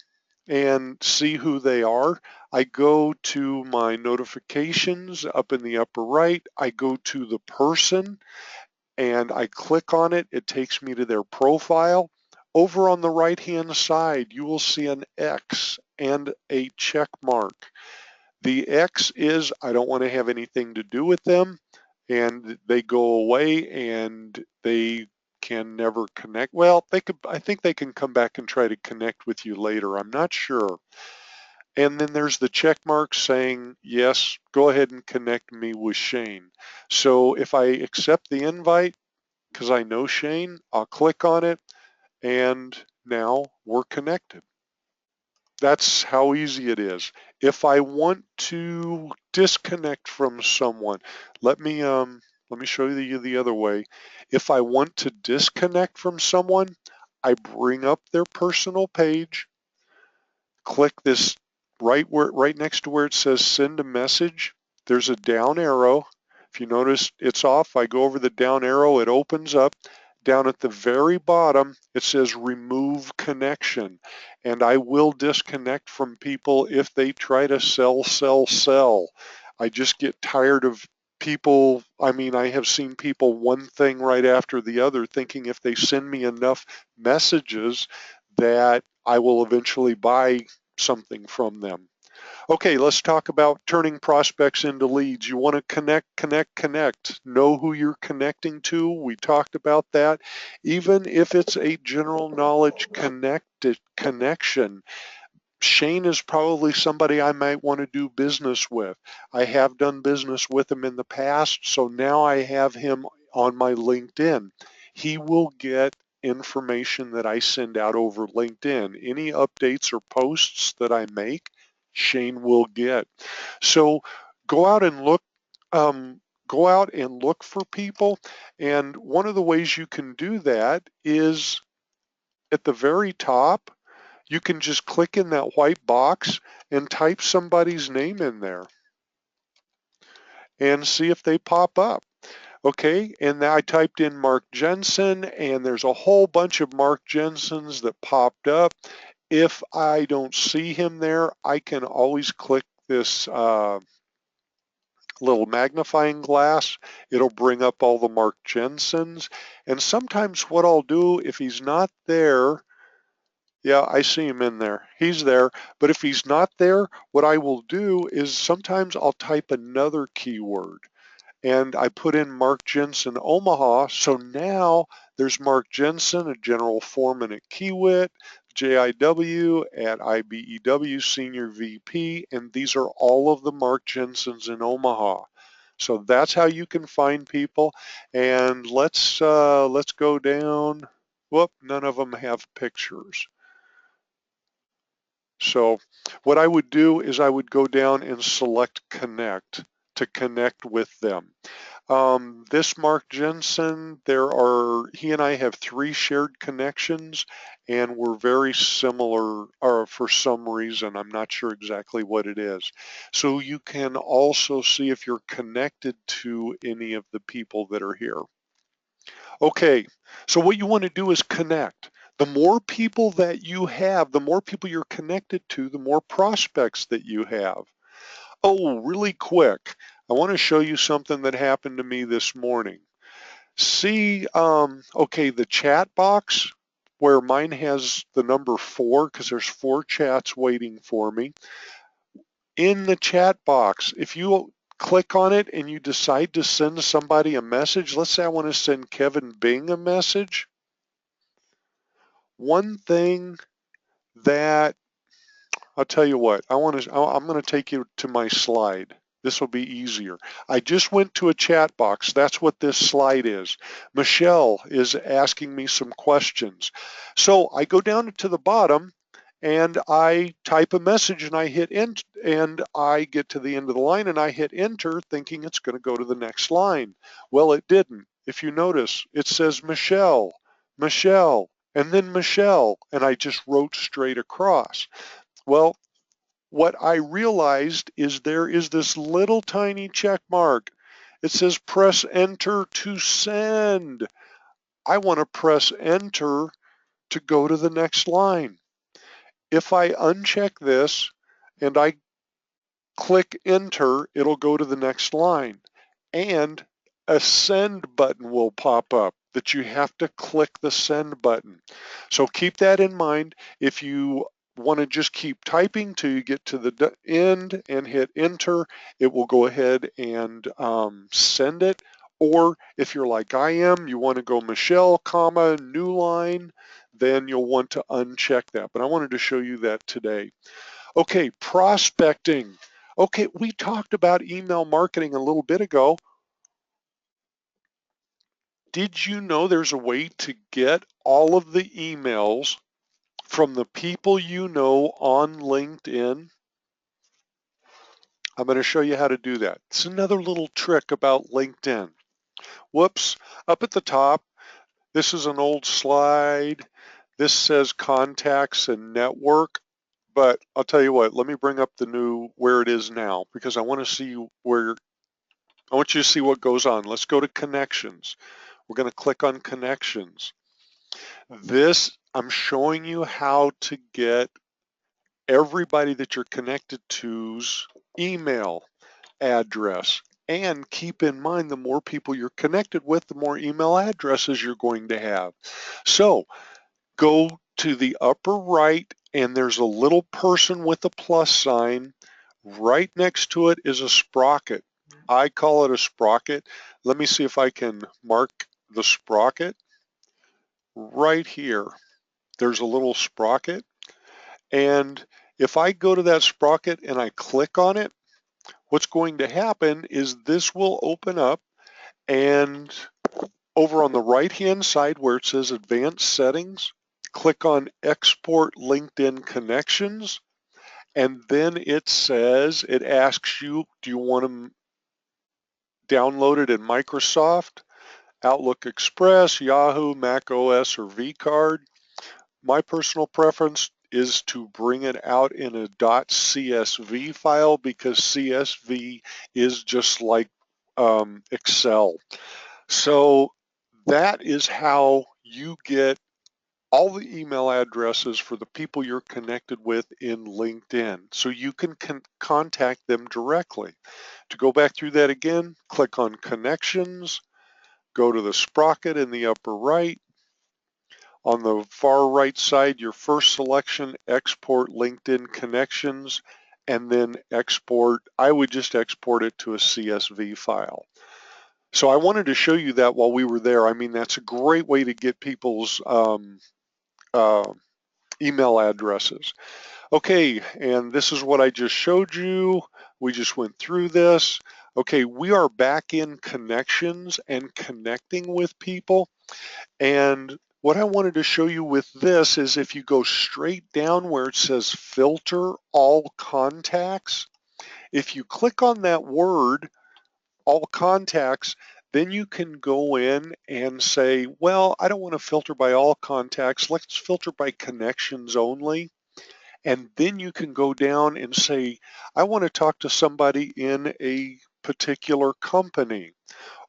and see who they are. I go to my notifications up in the upper right. I go to the person and I click on it. It takes me to their profile. Over on the right hand side, you will see an X and a check mark. The X is I don't want to have anything to do with them, and they go away and they can never connect. Well, I think they can come back and try to connect with you later. I'm not sure. And then there's the check mark saying, yes, go ahead and connect me with Shane. So if I accept the invite, because I know Shane, I'll click on it and now we're connected. That's how easy it is. If I want to disconnect from someone, let me show you the other way. If I want to disconnect from someone, I bring up their personal page, click this right next to where it says send a message. There's a down arrow. If you notice it's off, I go over the down arrow, it opens up. Down at the very bottom, it says remove connection. And I will disconnect from people if they try to sell. I just get tired of people, I mean, I have seen people one thing right after the other, thinking if they send me enough messages that I will eventually buy something from them. Okay, let's talk about turning prospects into leads. You want to connect, connect, connect. Know who you're connecting to. We talked about that. Even if it's a general knowledge connection, Shane is probably somebody I might want to do business with. I have done business with him in the past, so now I have him on my LinkedIn. He will get information that I send out over LinkedIn. Any updates or posts that I make, Shane will get. So go out and look. Go out and look for people. And one of the ways you can do that is at the very top, you can just click in that white box and type somebody's name in there and see if they pop up. Okay, and I typed in Mark Jensen, and there's a whole bunch of Mark Jensens that popped up. If I don't see him there, I can always click this little magnifying glass. It'll bring up all the Mark Jensens. And sometimes what I'll do, if he's not there, yeah, I see him in there. He's there. But if he's not there, what I will do is sometimes I'll type another keyword and I put in Mark Jensen Omaha. So now there's Mark Jensen, a general foreman at Kiewit, JIW at IBEW, senior VP, and these are all of the Mark Jensens in Omaha. So that's how you can find people. And let's go down. Whoop, none of them have pictures. So what I would do is I would go down and select connect to connect with them. This Mark Jensen, he and I have 3 shared connections and we're very similar for some reason. I'm not sure exactly what it is. So you can also see if you're connected to any of the people that are here. Okay, so what you want to do is connect. The more people that you have, the more people you're connected to, the more prospects that you have. Oh, really quick, I want to show you something that happened to me this morning. See, okay, the chat box where mine has the number 4 because there's 4 chats waiting for me. In the chat box, if you click on it and you decide to send somebody a message, let's say I want to send Kevin Bing a message. One thing that, I'll tell you what, I'm going to take you to my slide. This will be easier. I just went to a chat box. That's what this slide is. Michelle is asking me some questions. So I go down to the bottom and I type a message and I hit enter, and I get to the end of the line and I hit enter thinking it's going to go to the next line. Well, it didn't. If you notice, it says Michelle, Michelle, and then Michelle, and I just wrote straight across. Well, what I realized is there is this little tiny check mark. It says press enter to send. I want to press enter to go to the next line. If I uncheck this and I click enter, it'll go to the next line. And a send button will pop up that you have to click the send button. So keep that in mind. If you want to just keep typing till you get to the end and hit enter, it will go ahead and send it. Or if you're like I am, you want to go Michelle, comma, new line, then you'll want to uncheck that. But I wanted to show you that today. Okay, prospecting. Okay, we talked about email marketing a little bit ago. Did you know there's a way to get all of the emails from the people you know on LinkedIn? I'm going to show you how to do that. It's another little trick about LinkedIn. Whoops, up at the top, this is an old slide. This says contacts and network, but I'll tell you what, let me bring up the new where it is now because I want to see where, I want you to see what goes on. Let's go to connections. We're going to click on connections. This, I'm showing you how to get everybody that you're connected to's email address. And keep in mind, the more people you're connected with, the more email addresses you're going to have. So go to the upper right, and there's a little person with a plus sign. Right next to it is a sprocket. I call it a sprocket. Let me see if I can mark the sprocket. Right here, there's a little sprocket. And if I go to that sprocket and I click on it, what's going to happen is this will open up, and over on the right hand side where it says advanced settings, click on export LinkedIn connections, and then it asks you, do you want them downloaded in Microsoft, Outlook Express, Yahoo, Mac OS, or vCard? My personal preference is to bring it out in a .csv file, because CSV is just like Excel. So that is how you get all the email addresses for the people you're connected with in LinkedIn, so you can contact them directly. To go back through that again, click on Connections, go to the sprocket in the upper right. On the far right side, your first selection, export LinkedIn connections, and then export. I would just export it to a CSV file. So I wanted to show you that while we were there. I mean, that's a great way to get people's email addresses. Okay, and this is what I just showed you. We just went through this. Okay, we are back in connections and connecting with people. And what I wanted to show you with this is, if you go straight down where it says filter all contacts, if you click on that word, all contacts, then you can go in and say, well, I don't want to filter by all contacts. Let's filter by connections only. And then you can go down and say, I want to talk to somebody in a particular company,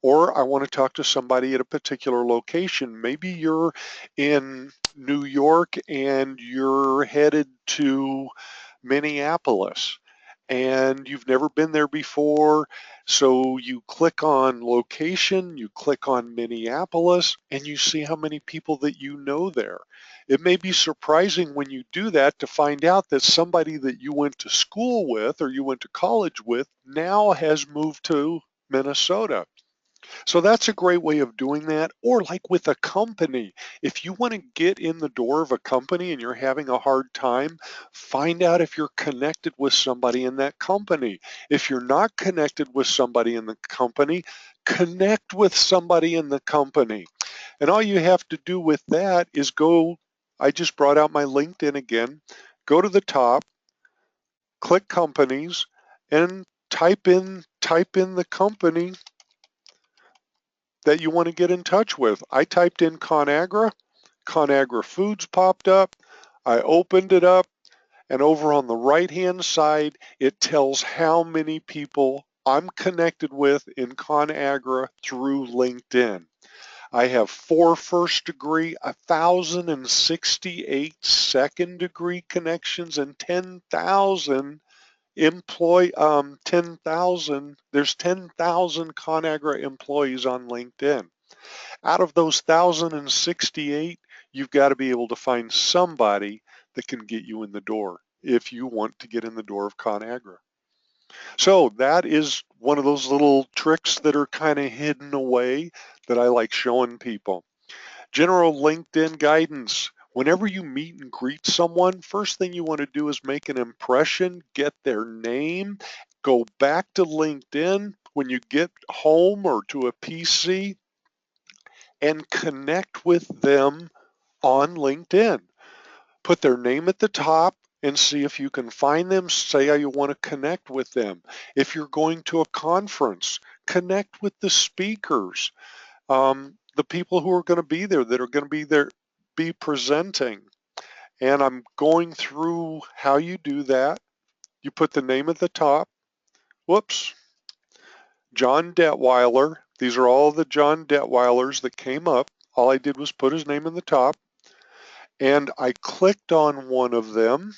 or I want to talk to somebody at a particular location. Maybe you're in New York and you're headed to Minneapolis and you've never been there before. So you click on location, you click on Minneapolis, and you see how many people that you know there. It may be surprising when you do that to find out that somebody that you went to school with or you went to college with now has moved to Minnesota. So that's a great way of doing that. Or like with a company, if you want to get in the door of a company and you're having a hard time, find out if you're connected with somebody in that company. If you're not connected with somebody in the company, connect with somebody in the company. And all you have to do with that is go, I just brought out my LinkedIn again, go to the top, click companies, and type in the company that you want to get in touch with. I typed in ConAgra. ConAgra Foods popped up. I opened it up, and over on the right-hand side, it tells how many people I'm connected with in ConAgra through LinkedIn. I have 4 first degree, 1,068 second degree connections, and 10,000 there's 10,000 ConAgra employees on LinkedIn. Out of those 1,068, you've got to be able to find somebody that can get you in the door if you want to get in the door of ConAgra. So that is one of those little tricks that are kind of hidden away that I like showing people. General LinkedIn guidance. Whenever you meet and greet someone, first thing you want to do is make an impression, get their name, go back to LinkedIn when you get home or to a PC, and connect with them on LinkedIn. Put their name at the top and see if you can find them. Say how you want to connect with them. If you're going to a conference, connect with the speakers, the people who are going to be there, that are going to be presenting. And I'm going through how you do that. You put the name at the top. Whoops. John Detweiler. These are all the John Detweilers that came up. All I did was put his name in the top. And I clicked on one of them,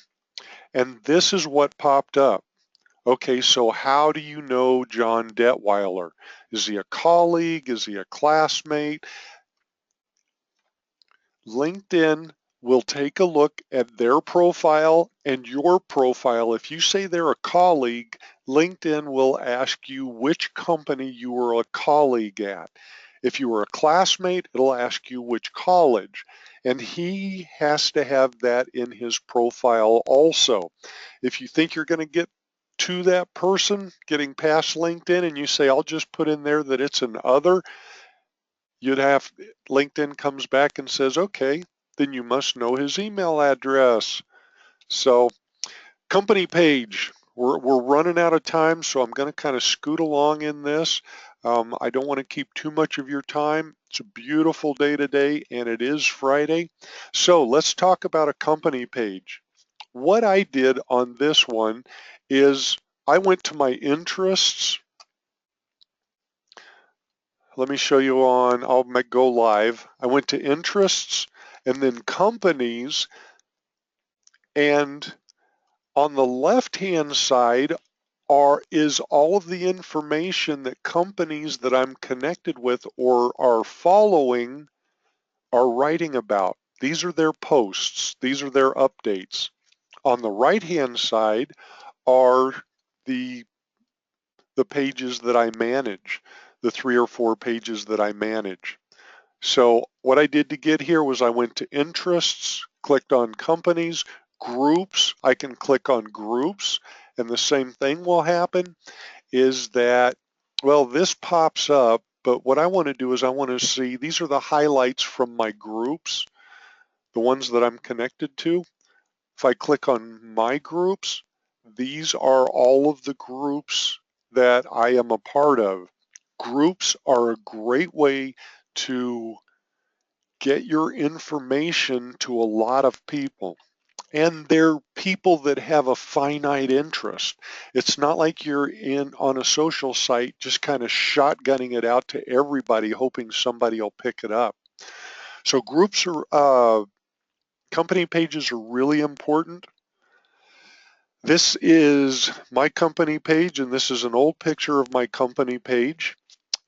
and this is what popped up. Okay, so how do you know John Detweiler? Is he a colleague? Is he a classmate? LinkedIn will take a look at their profile and your profile. If you say they're a colleague, LinkedIn will ask you which company you were a colleague at. If you were a classmate, it'll ask you which college. And he has to have that in his profile also. If you think you're going to get to that person getting past LinkedIn and you say, I'll just put in there that it's an other, you'd have, LinkedIn comes back and says, okay, then you must know his email address. So company page, we're running out of time, so I'm going to kind of scoot along in this. I don't want to keep too much of your time. It's a beautiful day today, and it is Friday. So let's talk about a company page. What I did on this one is I went to my interests. Let me show you on, I'll go live. I went to interests and then companies, and on the left-hand side is all of the information that companies that I'm connected with or are following are writing about. These are their posts. These are their updates. On the right-hand side are the pages that I manage, the 3 or 4 pages that I manage. So what I did to get here was I went to interests, clicked on companies, groups. I can click on groups, and the same thing will happen is that, well, this pops up, but what I want to do is I want to see, these are the highlights from my groups, the ones that I'm connected to. If I click on my groups, these are all of the groups that I am a part of. Groups are a great way to get your information to a lot of people. And they're people that have a finite interest. It's not like you're on a social site just kind of shotgunning it out to everybody hoping somebody will pick it up. So groups are, company pages are really important. This is my company page, and this is an old picture of my company page,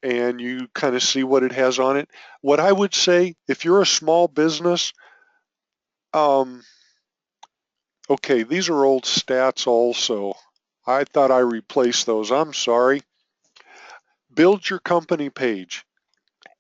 and you kind of see what it has on it. What I would say, if you're a small business, okay, these are old stats also. I thought I replaced those. I'm sorry. Build your company page.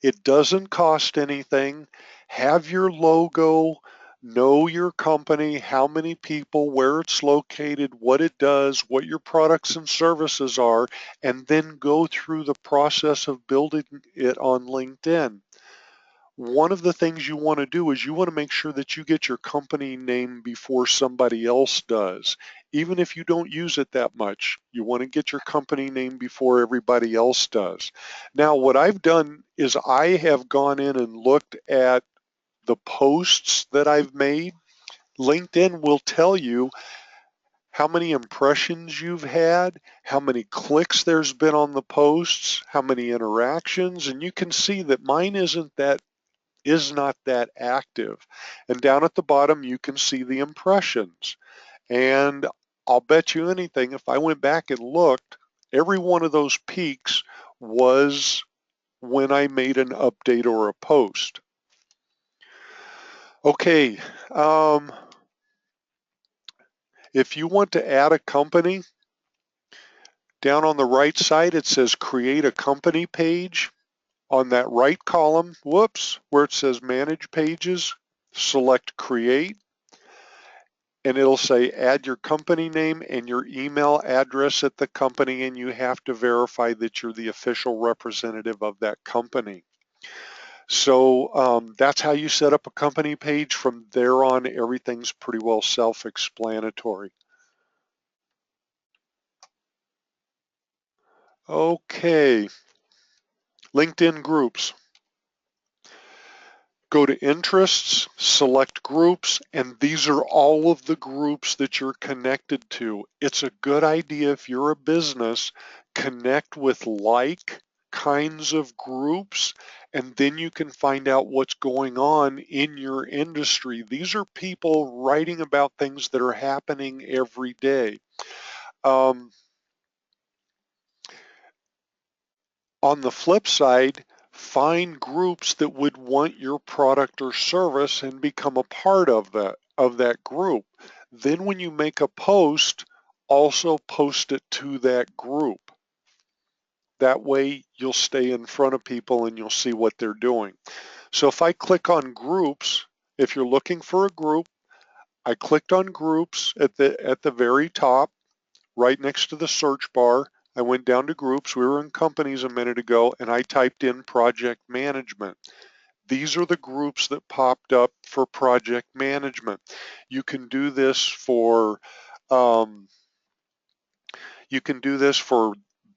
It doesn't cost anything. Have your logo, know your company, how many people, where it's located, what it does, what your products and services are, and then go through the process of building it on LinkedIn. One of the things you want to do is you want to make sure that you get your company name before somebody else does. Even if you don't use it that much, you want to get your company name before everybody else does. Now, what I've done is I have gone in and looked at the posts that I've made. LinkedIn will tell you how many impressions you've had, how many clicks there's been on the posts, how many interactions, and you can see that mine is not that active. And down at the bottom, you can see the impressions. And I'll bet you anything, if I went back and looked, every one of those peaks was when I made an update or a post. Okay, if you want to add a company, down on the right side, it says create a company page. On that right column, whoops, where it says manage pages, select create, and it'll say add your company name and your email address at the company, and you have to verify that you're the official representative of that company. So that's how you set up a company page. From there on, everything's pretty well self-explanatory. Okay, LinkedIn groups. Go to interests, select groups, and these are all of the groups that you're connected to. It's a good idea if you're a business, connect with like kinds of groups, and then you can find out what's going on in your industry. These are people writing about things that are happening every day. On the flip side, find groups that would want your product or service and become a part of that group. Then when you make a post, also post it to that group. That way you'll stay in front of people and you'll see what they're doing. So if I click on groups, if you're looking for a group, I clicked on groups at the very top, right next to the search bar. I went down to groups. We were in companies a minute ago, and I typed in project management. These are the groups that popped up for project management. You can do this for um,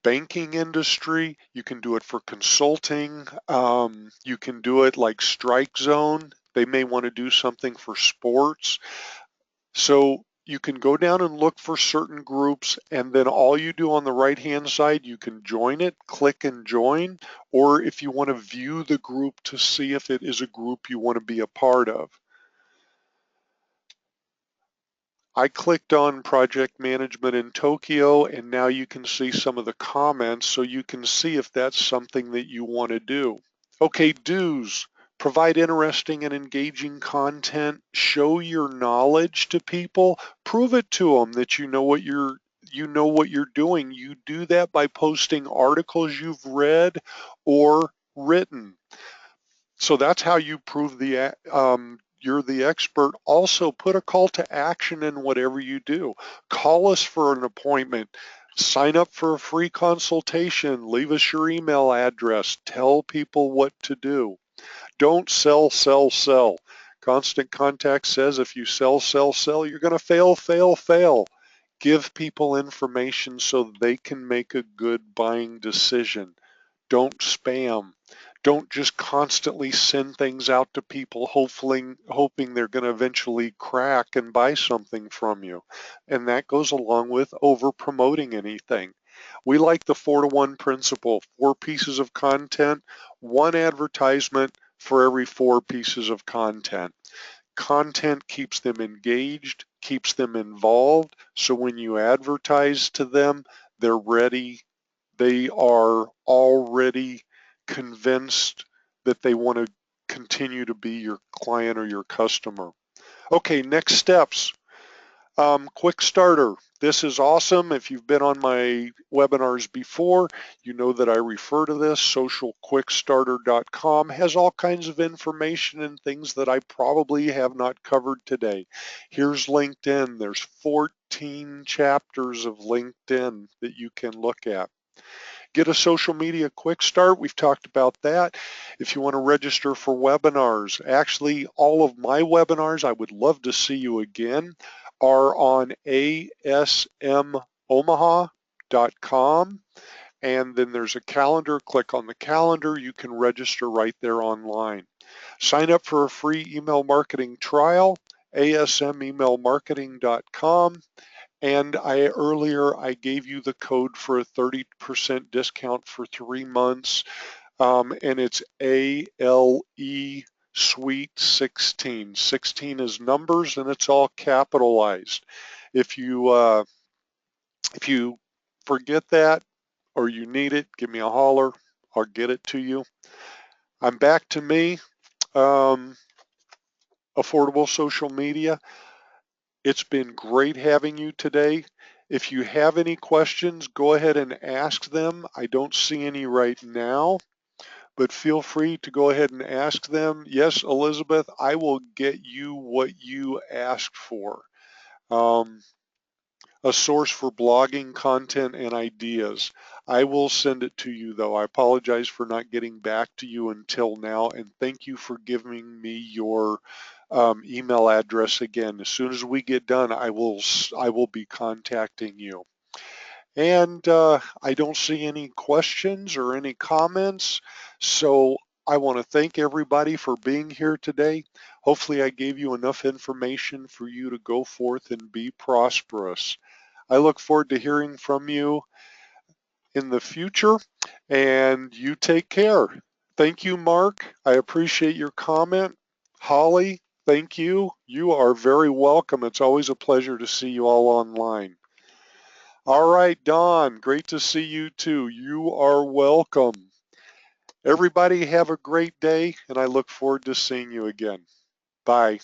banking industry. You can do it for consulting. You can do it like Strike Zone. They may want to do something for sports. So you can go down and look for certain groups, and then all you do on the right hand side, you can join it, click and join, or if you want to view the group to see if it is a group you want to be a part of. I clicked on project management in Tokyo, and now you can see some of the comments, so you can see if that's something that you want to do. Okay, do's. Provide interesting and engaging content, show your knowledge to people, prove it to them that you know what you're doing. You do that by posting articles you've read or written. So that's how you prove you're the expert. Also, put a call to action in whatever you do. Call us for an appointment. Sign up for a free consultation. Leave us your email address. Tell people what to do. Don't sell, sell, sell. Constant Contact says if you sell, sell, sell, you're going to fail, fail, fail. Give people information so they can make a good buying decision. Don't spam. Don't just constantly send things out to people hoping they're going to eventually crack and buy something from you. And that goes along with over promoting anything. We like the 4-to-1 principle, 4 pieces of content, 1 advertisement for every 4 pieces of content. Content keeps them engaged, keeps them involved, so when you advertise to them, they're ready. They are already convinced that they want to continue to be your client or your customer. Okay, next steps. Quick starter. This is awesome. If you've been on my webinars before, you know that I refer to this. Socialquickstarter.com has all kinds of information and things that I probably have not covered today. Here's LinkedIn. There's 14 chapters of LinkedIn that you can look at. Get a social media quick start. We've talked about that. If you want to register for webinars, actually all of my webinars, I would love to see you again, are on asmomaha.com. And then there's a calendar. Click on the calendar. You can register right there online. Sign up for a free email marketing trial, asmemailmarketing.com. And earlier I gave you the code for a 30% discount for 3 months, and it's ALE Suite 16. 16 is numbers, and it's all capitalized. If you forget that or you need it, give me a holler. I'll get it to you. I'm back to me. Affordable Social Media. It's been great having you today. If you have any questions, go ahead and ask them. I don't see any right now, but feel free to go ahead and ask them. Yes, Elizabeth, I will get you what you asked for. A source for blogging content and ideas. I will send it to you though. I apologize for not getting back to you until now, and thank you for giving me your email address again. As soon as we get done, I will be contacting you. And I don't see any questions or any comments, so I want to thank everybody for being here today. Hopefully I gave you enough information for you to go forth and be prosperous. I look forward to hearing from you in the future, and you take care. Thank you, Mark. I appreciate your comment. Holly, thank you. You are very welcome. It's always a pleasure to see you all online. All right, Don, great to see you too. You are welcome. Everybody have a great day, and I look forward to seeing you again. Bye.